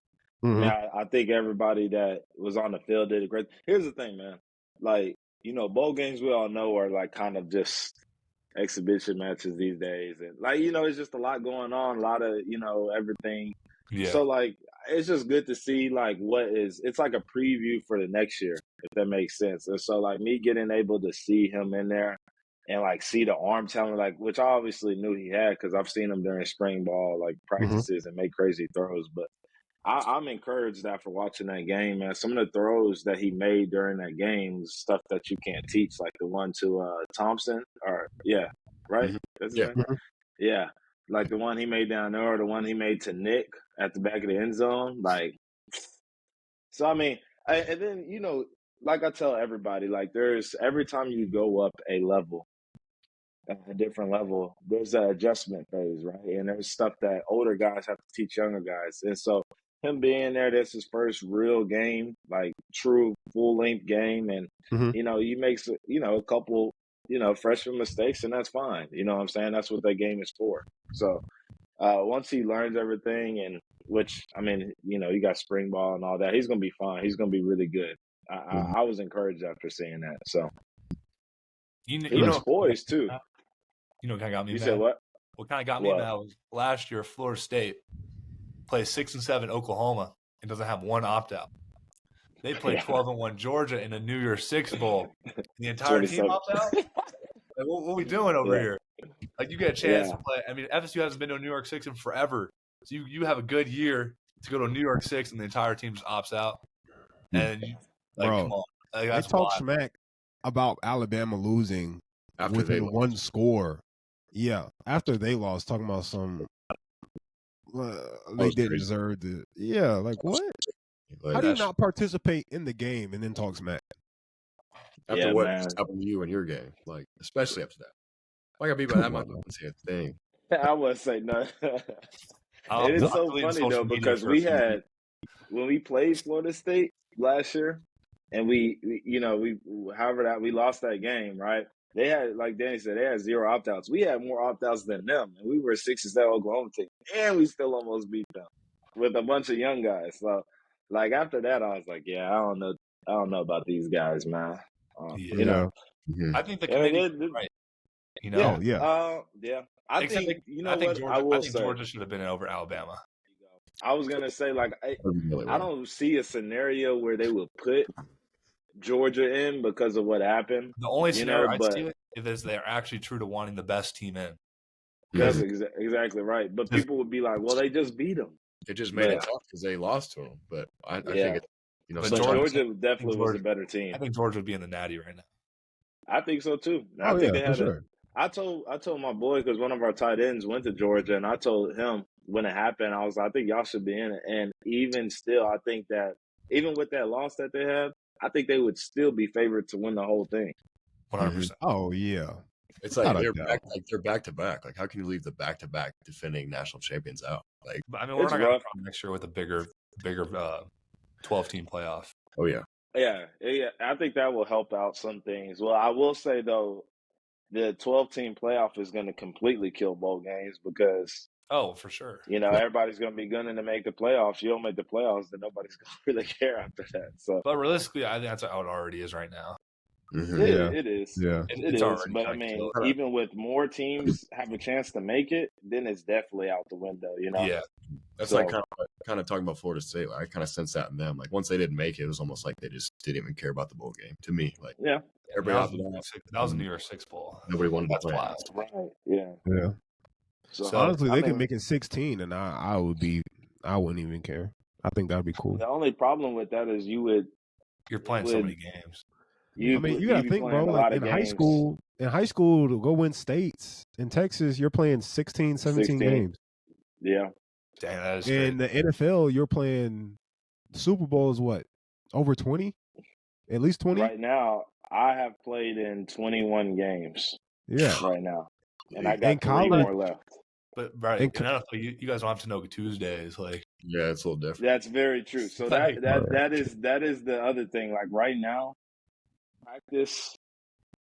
I mean, I think everybody that was on the field did a great. Here's the thing, man. Like, bowl games we all know are like kind of just exhibition matches these days, and like it's just a lot going on, a lot of everything. Yeah. So like, it's just good to see like it's like a preview for the next year, if that makes sense. And so like me getting able to see him in there and like see the arm talent, like which I obviously knew he had because I've seen him during spring ball like practices and make crazy throws, but. I'm encouraged after watching that game, man. Some of the throws that he made during that game is stuff that you can't teach, like the one to Thompson, right? That's his name? Yeah, like the one he made down there, or the one he made to Nick at the back of the end zone. Like, so I mean, and then like I tell everybody, like there's every time you go up a level, a different level, there's an adjustment phase, right? And there's stuff that older guys have to teach younger guys, and so. Him being there, that's his first real game, like true full length game. And, he makes, a couple, freshman mistakes and that's fine. You know what I'm saying? That's what that game is for. So once he learns everything and which, I mean, you got spring ball and all that, he's going to be fine. He's going to be really good. I was encouraged after seeing that. So he looks poised too. You know what kind of got me You mad? said what? What kind of got me mad was last year, Florida State plays 6-7 Oklahoma and doesn't have one opt-out. They play 12-1 Georgia in a New Year's Six bowl. The entire team opts out. Like, what are we doing over here? Like you get a chance to play. I mean, FSU hasn't been to a New York Six in forever, so you have a good year to go to a New York Six, and the entire team just opts out. And you, Bro, come on, like, they that's talk wild. smack about Alabama losing After within they one score. Yeah, after they lost, talking about some they didn't crazy. deserve the. Yeah, like what? Like, How do you not participate in the game and then talk smack? after what man. just happened to you in your game, like especially after that. Like I beat by that much, I wouldn't say a thing. I wouldn't say nothing. I'm It is so deleting funny social though media because for a we few had weeks. when we played Florida State last year, and we however that we lost that game, right? They had, like Danny said, they had 0 opt-outs. We had more opt-outs than them, and we were a 6-7 Oklahoma team, and we still almost beat them with a bunch of young guys. So, like after that, I was like, yeah, I don't know about these guys, man. You know, Mhm. I think the I mean, committee, right? You know, Oh yeah. yeah. I except think you know I think what Georgia. I will I think say. Georgia should have been over Alabama. I was gonna say, like, Really I well. don't see a scenario where they would put Georgia in because of what happened. The only scenario I but see it is they're actually true to wanting the best team in. that's exactly right. But people would be like, "Well, they just beat them." It just made it tough because they lost to them. But I think it's, But sometimes Georgia definitely was a better team. I think Georgia would be in the Natty right now. I think so too. Oh I think yeah, they for had sure. I told my boy, because one of our tight ends went to Georgia, and I told him when it happened, I was like, I think y'all should be in it. And even still, I think that even with that loss that they have, I think they would still be favored to win the whole thing. 100%. Oh yeah. it's like Not a they're doubt. back to back. Like how can you leave the back to back defending national champions out? Like But I mean, we're It's not going rough. to come next year with a bigger 12-team playoff. oh yeah, Yeah. I think that will help out some things. Well, I will say though, the 12-team playoff is going to completely kill bowl games because Oh, for sure. everybody's going to be gunning to make the playoffs. You don't make the playoffs, then nobody's going to really care after that. So, But realistically, I think that's how it already is right now. it is. Yeah. It It's is. already But I kinda mean, killed. even with more teams have a chance to make it, then it's definitely out the window. Yeah. that's So- like kind of talking about Florida State. Like, I kind of sense that in them. Like once they didn't make it, it was almost like they just didn't even care about the bowl game. To me, like Yeah. everybody That was a New Year's Six bowl. nobody wanted to That's play. wild. Right. Yeah. Yeah. So, Honestly, I they mean, can make it 16, and I wouldn't even care. I think that'd be cool. the only problem with that is You're playing so many games. I mean, you gotta be think, bro. playing a Like lot in of high games. school, to go win states in Texas, you're playing 16, 17 games. Yeah. Dang, that is In the NFL, you're playing Super Bowl is what? Over 20? At least 20? Right now, I have played in 21 games. Yeah. Right now, and I In got 3 college- more left. But right, And in NFL, you guys don't have to know Tuesdays. Like, Yeah, it's a little different. That's very true. So Like- that is the other thing. Like right now, practice.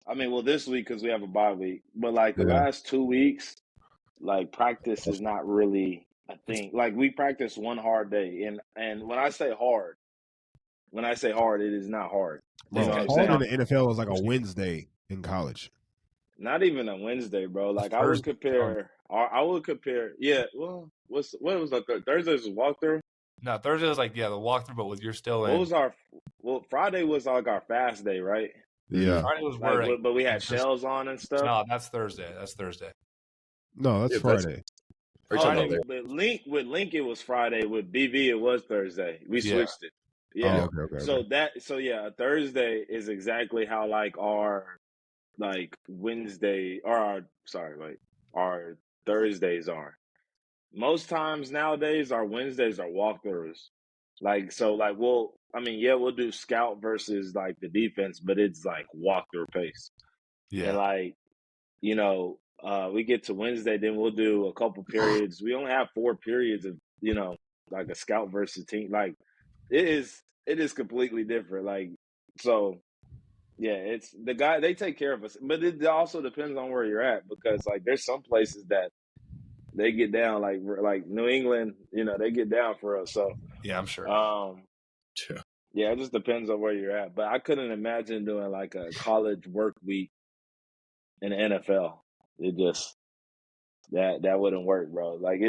I mean, well, this week because we have a bye week, but like the Yeah. last 2 weeks, like practice is not really a thing. Like we practice one hard day, and when I say hard, it is not hard. Bro, You know what I'm hard in saying? the NFL is like a Wednesday in college. Not even a Wednesday, bro. Like I would compare. Yeah. Well, what was like Thursday's walkthrough? no, Thursday was like, the walkthrough, but with you're still in. What was Friday was like our fast day, right? Yeah. Friday was Like, where, but we had it's shells on and stuff. no, that's Thursday. That's Thursday. No, that's Yeah, that's- Friday. Are you talking Friday, about there? with Link it was Friday. With BV it was Thursday. We Yeah. switched it. Yeah. Oh, okay. So Thursday is exactly how like our like Wednesday or our Thursdays are. Most times nowadays our Wednesdays are walkthroughs. We'll do scout versus like the defense, but it's like walkthrough pace. Yeah. And like, we get to Wednesday, then we'll do a couple periods. We only have 4 periods of, like a scout versus team. Like it is completely different. Like, so yeah, it's the guy, they take care of us, but it also depends on where you're at because like there's some places that they get down like New England, they get down for us. So Yeah, I'm sure. yeah, it just depends on where you're at. But I couldn't imagine doing like a college work week in the NFL. It just that wouldn't work, bro. Like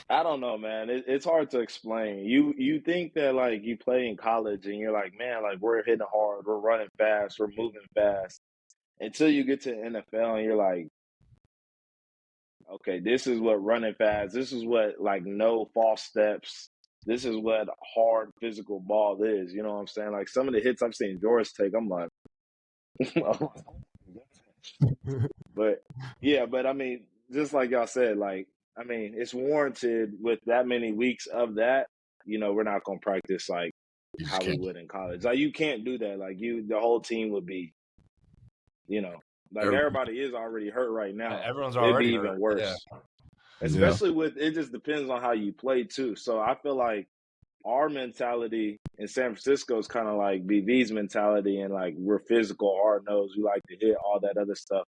I don't know, man. It's hard to explain. You think that like you play in college and you're like, man, like we're hitting hard, we're running fast, we're moving fast. Until you get to the NFL and you're like, okay, this is what running fast. This is what like no false steps. This is what hard physical ball is. You know what I'm saying? Like some of the hits I've seen George take, I'm like, but yeah, but I mean, just like y'all said, like I mean, it's warranted with that many weeks of that. You know, we're not gonna practice like You just how we can't. would in college. Like you can't do that. Like the whole team would be, you know, like Every- everybody is already hurt right now. Everyone's It'd be already even hurt. worse. Yeah. Especially with it just depends on how you play too. So I feel like our mentality in San Francisco is kind of like BV's mentality, and like we're physical, hard nosed, we like to hit all that other stuff.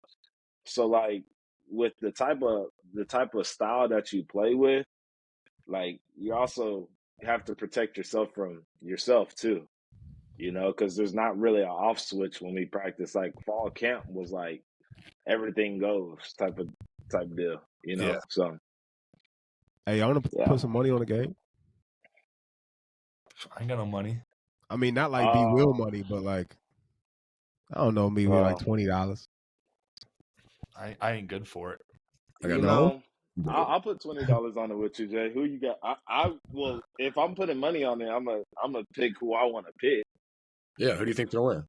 So like with the type of style that you play with, like you also have to protect yourself from yourself too. You know, because there's not really an off switch when we practice. Like fall camp was like everything goes type deal. You know, Yeah. so Hey, I want to yeah. put some money on the game. I ain't got no money. I mean, not like B Will money, but like I don't know, maybe like $20. I ain't good for it. I got You No? know, I'll put $20 on it with you, Jay. Who you got? I well, if I'm putting money on it, I'm a pick who I want to pick. Yeah, who do you think they'll win?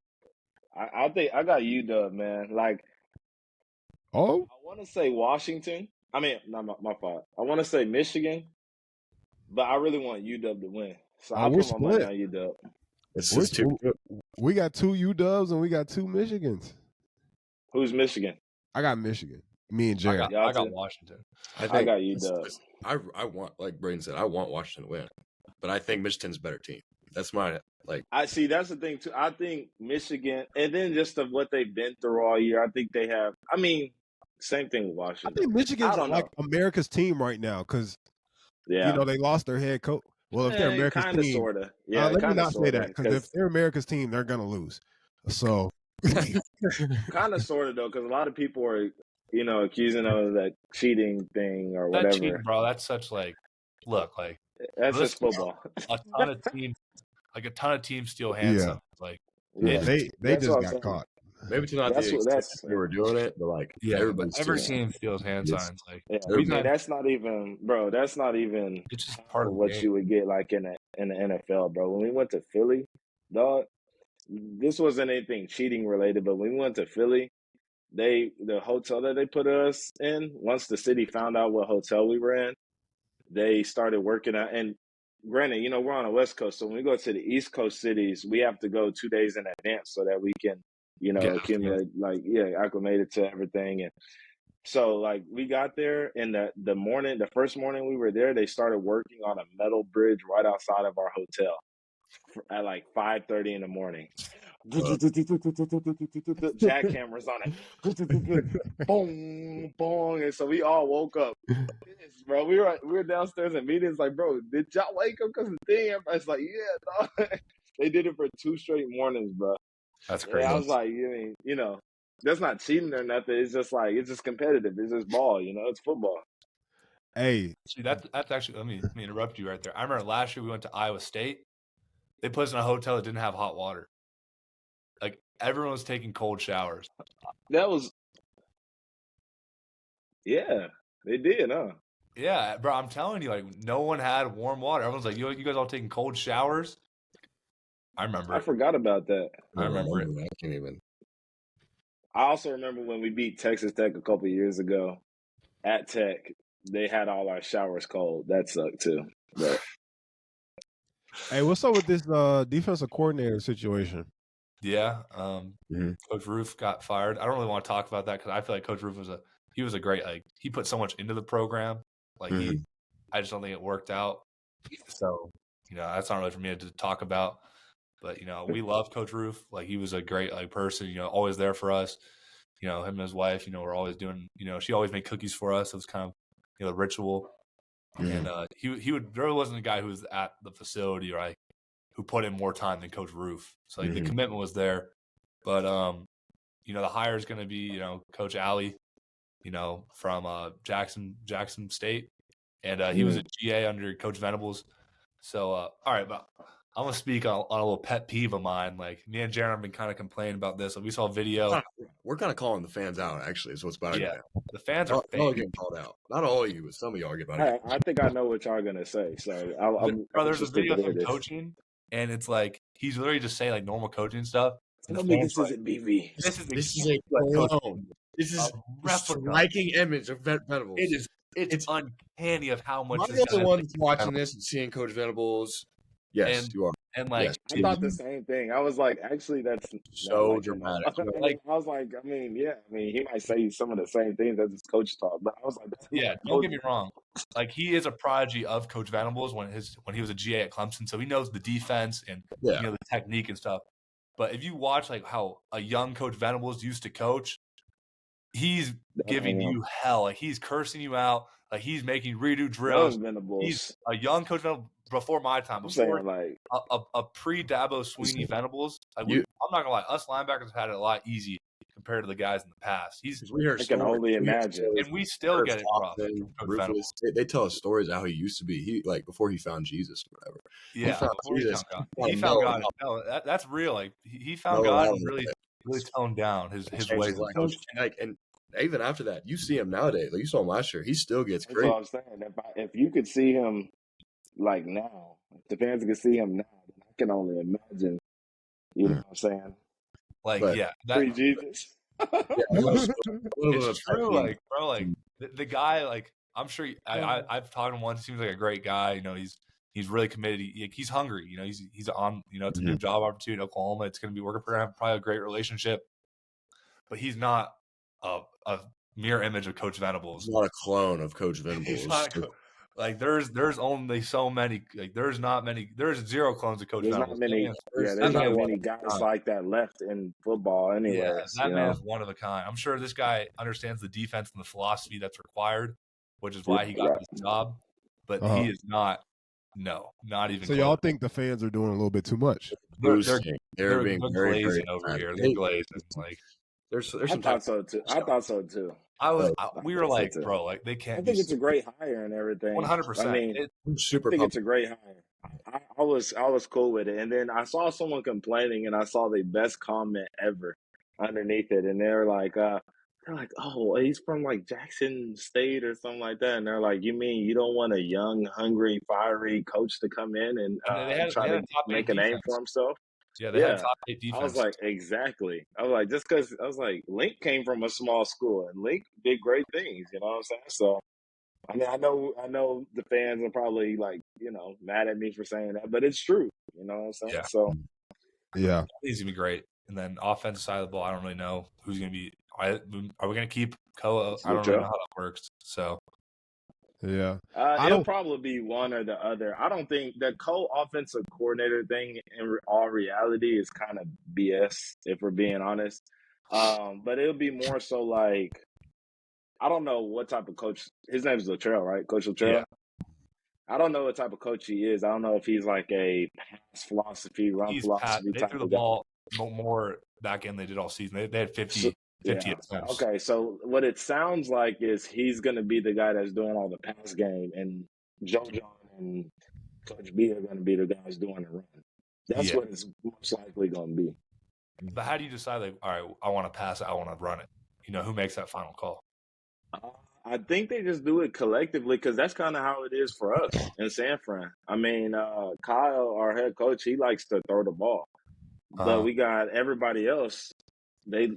I think I got UW, man. Like Oh, I want to say Washington. I mean, not my fault. I want to say Michigan, but I really want UW to win. So I'll we're put my money split. on UW. It's just too good. We got 2 UWs and we got 2 Michigans. Who's Michigan? I got Michigan. Me and Jared. I got Washington. I got UW. I want, like Brayden said, I want Washington to win, but I think Michigan's a better team. That's my I see. That's the thing too. I think Michigan, and then just of what they've been through all year, I think they have. I mean, same thing with I Washington. think Michigan's I don't like know. America's team right now because Yeah, you know they lost their head coach. Well, if they're America's kind of, team, sort of. Yeah, let me kind of, not say sort that of. because if they're America's team, they're gonna lose. So, Kind of, sort of though, because a lot of people are, you know, accusing them of that cheating thing or That whatever. cheating, bro. That's such like, look, like That's just football. a ton of teams steal hand Yeah. signs. Like, yeah, it's, they just got caught. maybe to not That's the what extent that's. we were doing it, but like yeah, everybody's every stealing. team steals hand Yes. signs. Like, Yeah, we've man, had, that's not even, bro. That's not even it's just half part of of the what game. you would get like in the NFL, bro. When we went to Philly, dog, this wasn't anything cheating related, but when we went to Philly, the hotel that they put us in, once the city found out what hotel we were in, they started working out. And granted, you know, we're on the West Coast, so when we go to the East Coast cities, we have to go 2 days in advance so that we can, you know, accumulate, like, acclimated to everything. And so, like, we got there, and the first morning we were there, they started working on a metal bridge right outside of our hotel at like 5:30 in the morning. Jackhammers on it. Boom, boom. And so we all woke up. Bro, we were downstairs in meetings like, bro, did y'all wake up because of the thing? Everybody's like, yeah, dog. They did it for 2 straight mornings, bro. That's crazy. Yeah, I was like, you know, that's not cheating or nothing. It's just like, it's just competitive. It's just ball, you know, it's football. Hey, See, that's actually, let me interrupt you right there. I remember last year we went to Iowa State. They put us in a hotel that didn't have hot water. Like, everyone was taking cold showers. That was, yeah, they did, huh? Yeah, bro, I'm telling you, like, no one had warm water. Everyone's like, you guys all taking cold showers? I remember I forgot about that. I remember it. I can't even. I also remember when we beat Texas Tech a couple years ago at Tech, they had all our showers cold. That sucked too. But hey, what's up with this defensive coordinator situation? Yeah, Coach Roof got fired. I don't really want to talk about that because I feel like Coach Roof was a great, like, he put so much into the program. Like, I just don't think it worked out. So, you know, that's not really for me to talk about. But, you know, we love Coach Roof. Like, he was a great, like, person, you know, always there for us. You know, him and his wife, you know, were always doing, you know, she always made cookies for us. It was kind of, you know, a ritual. And there wasn't a guy who was at the facility, right, who put in more time than Coach Roof. So, like, the commitment was there. But, you know, the hire is going to be, you know, Coach Alley, you know, from Jackson State. And he was a GA under Coach Venables. So, all right, but I'm gonna speak on a little pet peeve of mine. Like me and Jaren have been kind of complaining about this. Like, we saw a video. We're kind of calling the fans out. Actually, is what's about. Yeah, the fans are all getting called out. Not all of you, but some of y'all are getting. I think I know what y'all are gonna say. So I'm there's a video of him this. coaching, and it's like he's literally just saying like normal coaching stuff. Tell me this isn't BV. This is a clone. This is a striking image of Venables. It's uncanny of how much. I'm the only one watching this and seeing Coach Venables. Yes, you are. And like, yes. I thought the same thing. I was like, actually, that's so dramatic. Like, I was like, I mean, he might say some of the same things as his coach talk, but I was like, don't get me wrong. Like, he is a prodigy of Coach Venables when he was a GA at Clemson, so he knows the defense and the technique and stuff. But if you watch like how a young Coach Venables used to coach, he's giving you hell. Like, he's cursing you out. Like, he's making you redo drills. He's a young Coach Venables before my time. Before like a pre-Dabo Sweeney Venables. Like, I'm not gonna lie, us linebackers have had it a lot easy compared to the guys in the past. I can only imagine, and we still get it rough. They tell us stories of how he used to be. He before he found Jesus or whatever. Yeah, he found God. No, that's real. Like, he found God and really toned down his ways. And even after that, you see him nowadays. Like, you saw him last year. He still gets crazy. That's what I'm saying. If you could see him like now, if the fans could see him now, then I can only imagine. You know what I'm saying? Like, pre-Jesus. It's true. Like, bro, like the guy, like, I'm sure I've talked to him once. He seems like a great guy. You know, he's really committed. He's hungry. You know, he's on. You know, it's a new job opportunity in Oklahoma. It's going to be working for him. Probably a great relationship. But he's not a mirror image of Coach Venables. He's not a clone of Coach Venables. Like, there's only so many. Like, there's zero clones of Coach Venables. There's not many guys like that left in football anyway. Yeah, that man is one of a kind. I'm sure this guy understands the defense and the philosophy that's required, which is why he got this job. But he is not. No, not even. So y'all think the fans are doing a little bit too much? They're being very glazing over here. They're glazing. Like, there's I thought so too. We were like, bro, like, they can't. I think it's a great hire and everything. 100%. I mean, super. I think it's a great hire. I was cool with it, and then I saw someone complaining, and I saw the best comment ever underneath it, and they're like, oh, he's from like Jackson State or something like that, and they're like, you mean you don't want a young, hungry, fiery coach to come in and try to make a name for himself? Yeah, they had top 8 defense. I was like, exactly. I was like, just because I was like, Link came from a small school, and Link did great things. You know what I'm saying? So, I mean, I know the fans are probably like, mad at me for saying that, but it's true. You know what I'm saying? Yeah. So, yeah, he's gonna be great. And then offensive side of the ball, I don't really know who's gonna be. Are we gonna keep Koa? I don't really know how that works. So. Yeah, it'll probably be one or the other. I don't think the co-offensive coordinator thing in all reality is kind of BS, if we're being honest. But it'll be more so like, I don't know what type of coach. His name is Luttrell, right? Coach Luttrell. Yeah. I don't know what type of coach he is. I don't know if he's like a pass philosophy, run philosophy type. They threw the ball more back in. They did all season. They had 50 attempts. Okay, so what it sounds like is he's going to be the guy that's doing all the pass game, and Joe John and Coach B are going to be the guys doing the run. That's what it's most likely going to be. But how do you decide, like, all right, I want to pass it, I want to run it? Who makes that final call? I think they just do it collectively, because that's kind of how it is for us in San Fran. I mean, Kyle, our head coach, he likes to throw the ball. But we got everybody else. They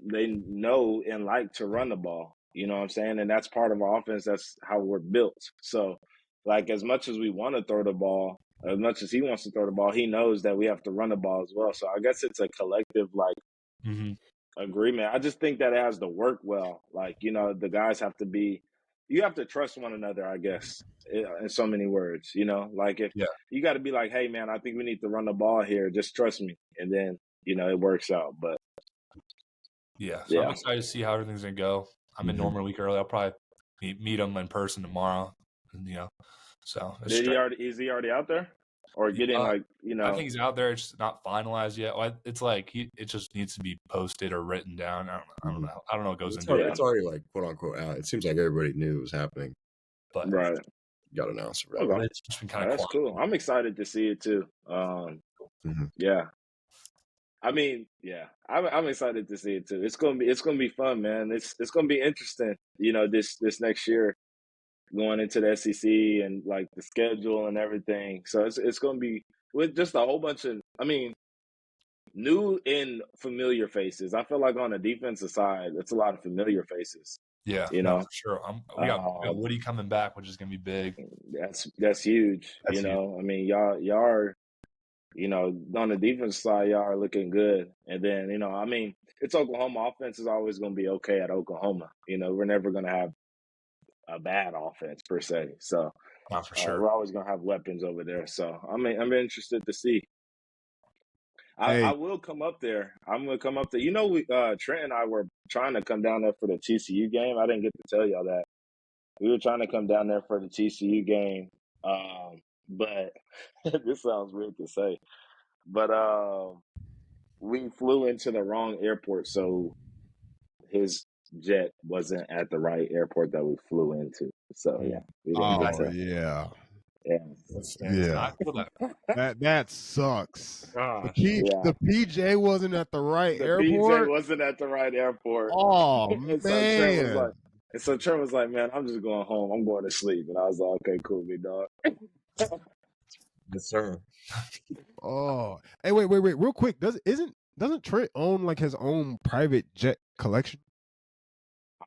know and like to run the ball, you know what I'm saying? And that's part of our offense. That's how we're built. So, like, as much as we want to throw the ball, as much as he wants to throw the ball, he knows that we have to run the ball as well. So I guess it's a collective, like, agreement. I just think that it has to work well. Like, the guys have to be – you have to trust one another, I guess, in so many words, Like, if you got to be like, hey, man, I think we need to run the ball here. Just trust me. And then, it works out. But so I'm excited to see how everything's gonna go. I'm in Norman a week early. I'll probably meet him in person tomorrow. So is he already out there, or getting I think he's out there. It's just not finalized yet. It's like it just needs to be posted or written down. I don't know. I don't know what goes into it. It's already like quote unquote out. It seems like everybody knew it was happening, but right. Got announced. It's just been kind of that's cool. I'm excited to see it too. Yeah. I mean, yeah, I'm excited to see it too. It's gonna be fun, man. It's gonna be interesting. This next year going into the SEC and like the schedule and everything. So it's gonna be with just a whole bunch of. I mean, new and familiar faces. I feel like on the defensive side, it's a lot of familiar faces. Yeah, for sure. We got Woody coming back, which is gonna be big. That's huge. That's huge. I mean, y'all are. On the defense side, y'all are looking good. And then, I mean, it's Oklahoma. Offense is always going to be okay at Oklahoma. We're never going to have a bad offense per se. So, not for sure. We're always going to have weapons over there. So, I'm interested to see. Hey. I will come up there. I'm going to come up there. Trent and I were trying to come down there for the TCU game. I didn't get to tell y'all that. We were trying to come down there for the TCU game. But this sounds weird to say. But we flew into the wrong airport, so his jet wasn't at the right airport that we flew into. So yeah, we didn't get to. Yeah. That sucks. Gosh. The PJ wasn't at the right airport. The PJ wasn't at the right airport. Oh and man. So Trent was like, "Man, I'm just going home. I'm going to sleep." And I was like, "Okay, cool, big dog." Yes, sir. Oh, hey, wait, real quick. Doesn't Trent own like his own private jet collection?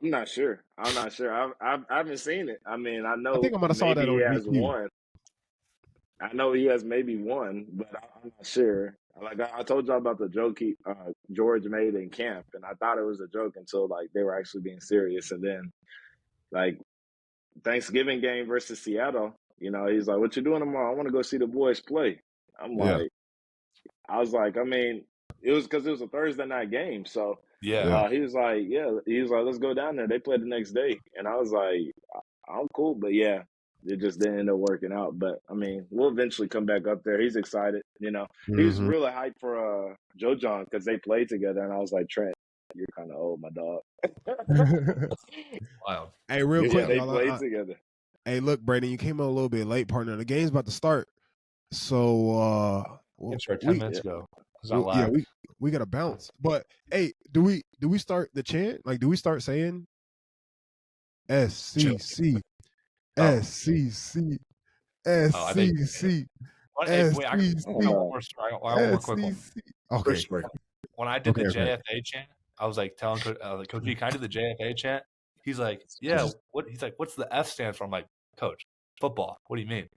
I'm not sure. I haven't seen it. I mean, I know. I think I might have saw that on he has GQ. one. I know he has maybe one, but I'm not sure. Like I told y'all about the joke George made in camp, and I thought it was a joke until like they were actually being serious. And then, like Thanksgiving game versus Seattle, he's like, "What you doing tomorrow? I want to go see the boys play." I'm like, I was like, I mean, it was because it was a Thursday night game, so he was like, let's go down there. They played the next day, and I was like, I'm cool, but yeah. It just didn't end up working out. But, I mean, we'll eventually come back up there. He's excited, He was really hyped for Joe John because they played together. And I was like, Trent, you're kind of old, my dog. Wow. Hey, real quick. They played together. Hey, look, Brayden, you came in a little bit late, partner. The game's about to start. So, it's 10 minutes ago. We got to bounce. But, hey, do we start the chant? Like, do we start saying SCC? SCC, SCC, Wait, I got one more quick one. Okay. When I did the JFA chant, I was like telling Coach G, can I do the JFA chant? He's like, yeah. What? He's like, what's the F stand for? I'm like, Coach, football. What do you mean?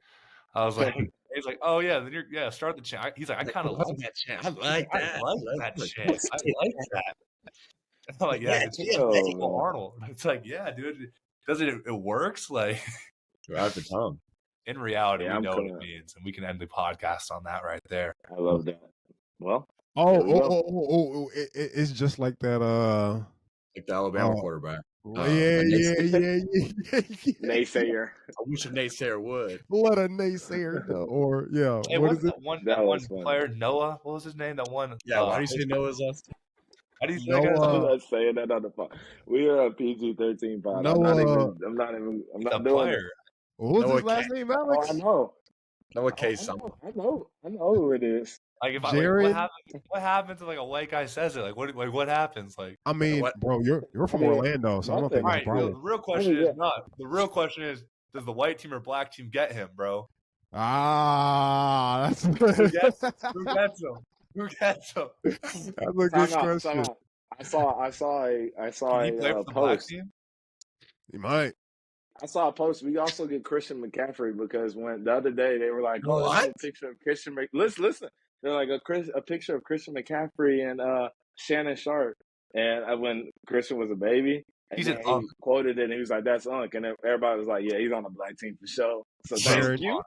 I was like, he's like, oh yeah, then start the chant. He's like, I kind of love that chant. I like that. I like that chant. I like that. I'm like, yeah, it's Arnold. It's like, yeah, dude. It works like out the tongue. In reality, we know what it means, and we can end the podcast on that right there. I love that. Well, it's just like that. Like the Alabama quarterback. Yeah. Naysayer. I wish a naysayer would. Let a naysayer know. Or hey, what is it? That one player, Noah. What was his name? That one. Yeah. How do you say Noah's last name? How do you say I'm not saying that on the phone. We are a PG-13 pod. I'm not doing it. What was his last name, Alex? Oh, I know. Noah K. Something. I know who it is. Like what happens if like a white guy says it? Like what happens? Like I mean, bro, you're from Orlando, so I don't think that's a problem. The real question is not. The real question is, does the white team or black team get him, bro? That's who gets him? Who gets him? That's a good question. I saw a post. He might. I saw a post. We also get Christian McCaffrey because when the other day they were like, "Oh, a picture of Christian." Listen. They're like a picture of Christian McCaffrey and Shannon Sharp. And when Christian was a baby, he quoted it and he was like, "That's Unc," and everybody was like, "Yeah, he's on the black team for sure." So thank you.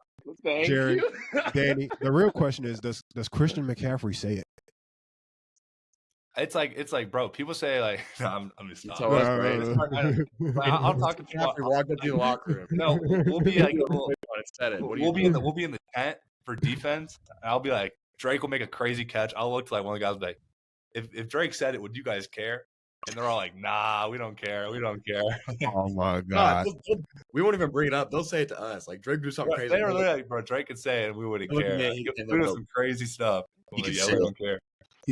Danny. The real question is, does Christian McCaffrey say it? It's like, bro. People say like, no, I'm just. I'll talk to you. Walk into the locker room. No, we'll be like, we'll be in the tent for defense. And I'll be like, Drake will make a crazy catch. I'll look to like one of the guys and be like, if Drake said it, would you guys care? And they're all like, nah, we don't care. We don't care. Oh my God, god. we won't even bring it up. They'll say it to us. Like Drake do something crazy. They were literally like, bro, Drake could say it and we wouldn't care. He could do some crazy stuff. He could yeah, say we it. don't care.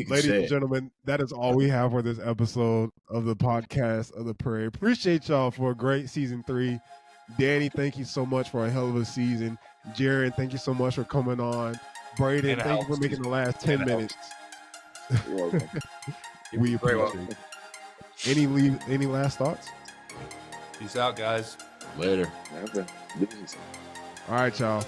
Ladies and gentlemen, that is all we have for this episode of the podcast of the Prairie. Appreciate y'all for a great season 3. Danny, thank you so much for a hell of a season. Jaren, thank you so much for coming on. Brayden, thank you for making the last 10 minutes. You're welcome. We appreciate it. Any last thoughts? Peace out, guys. Later. Okay. All right, y'all.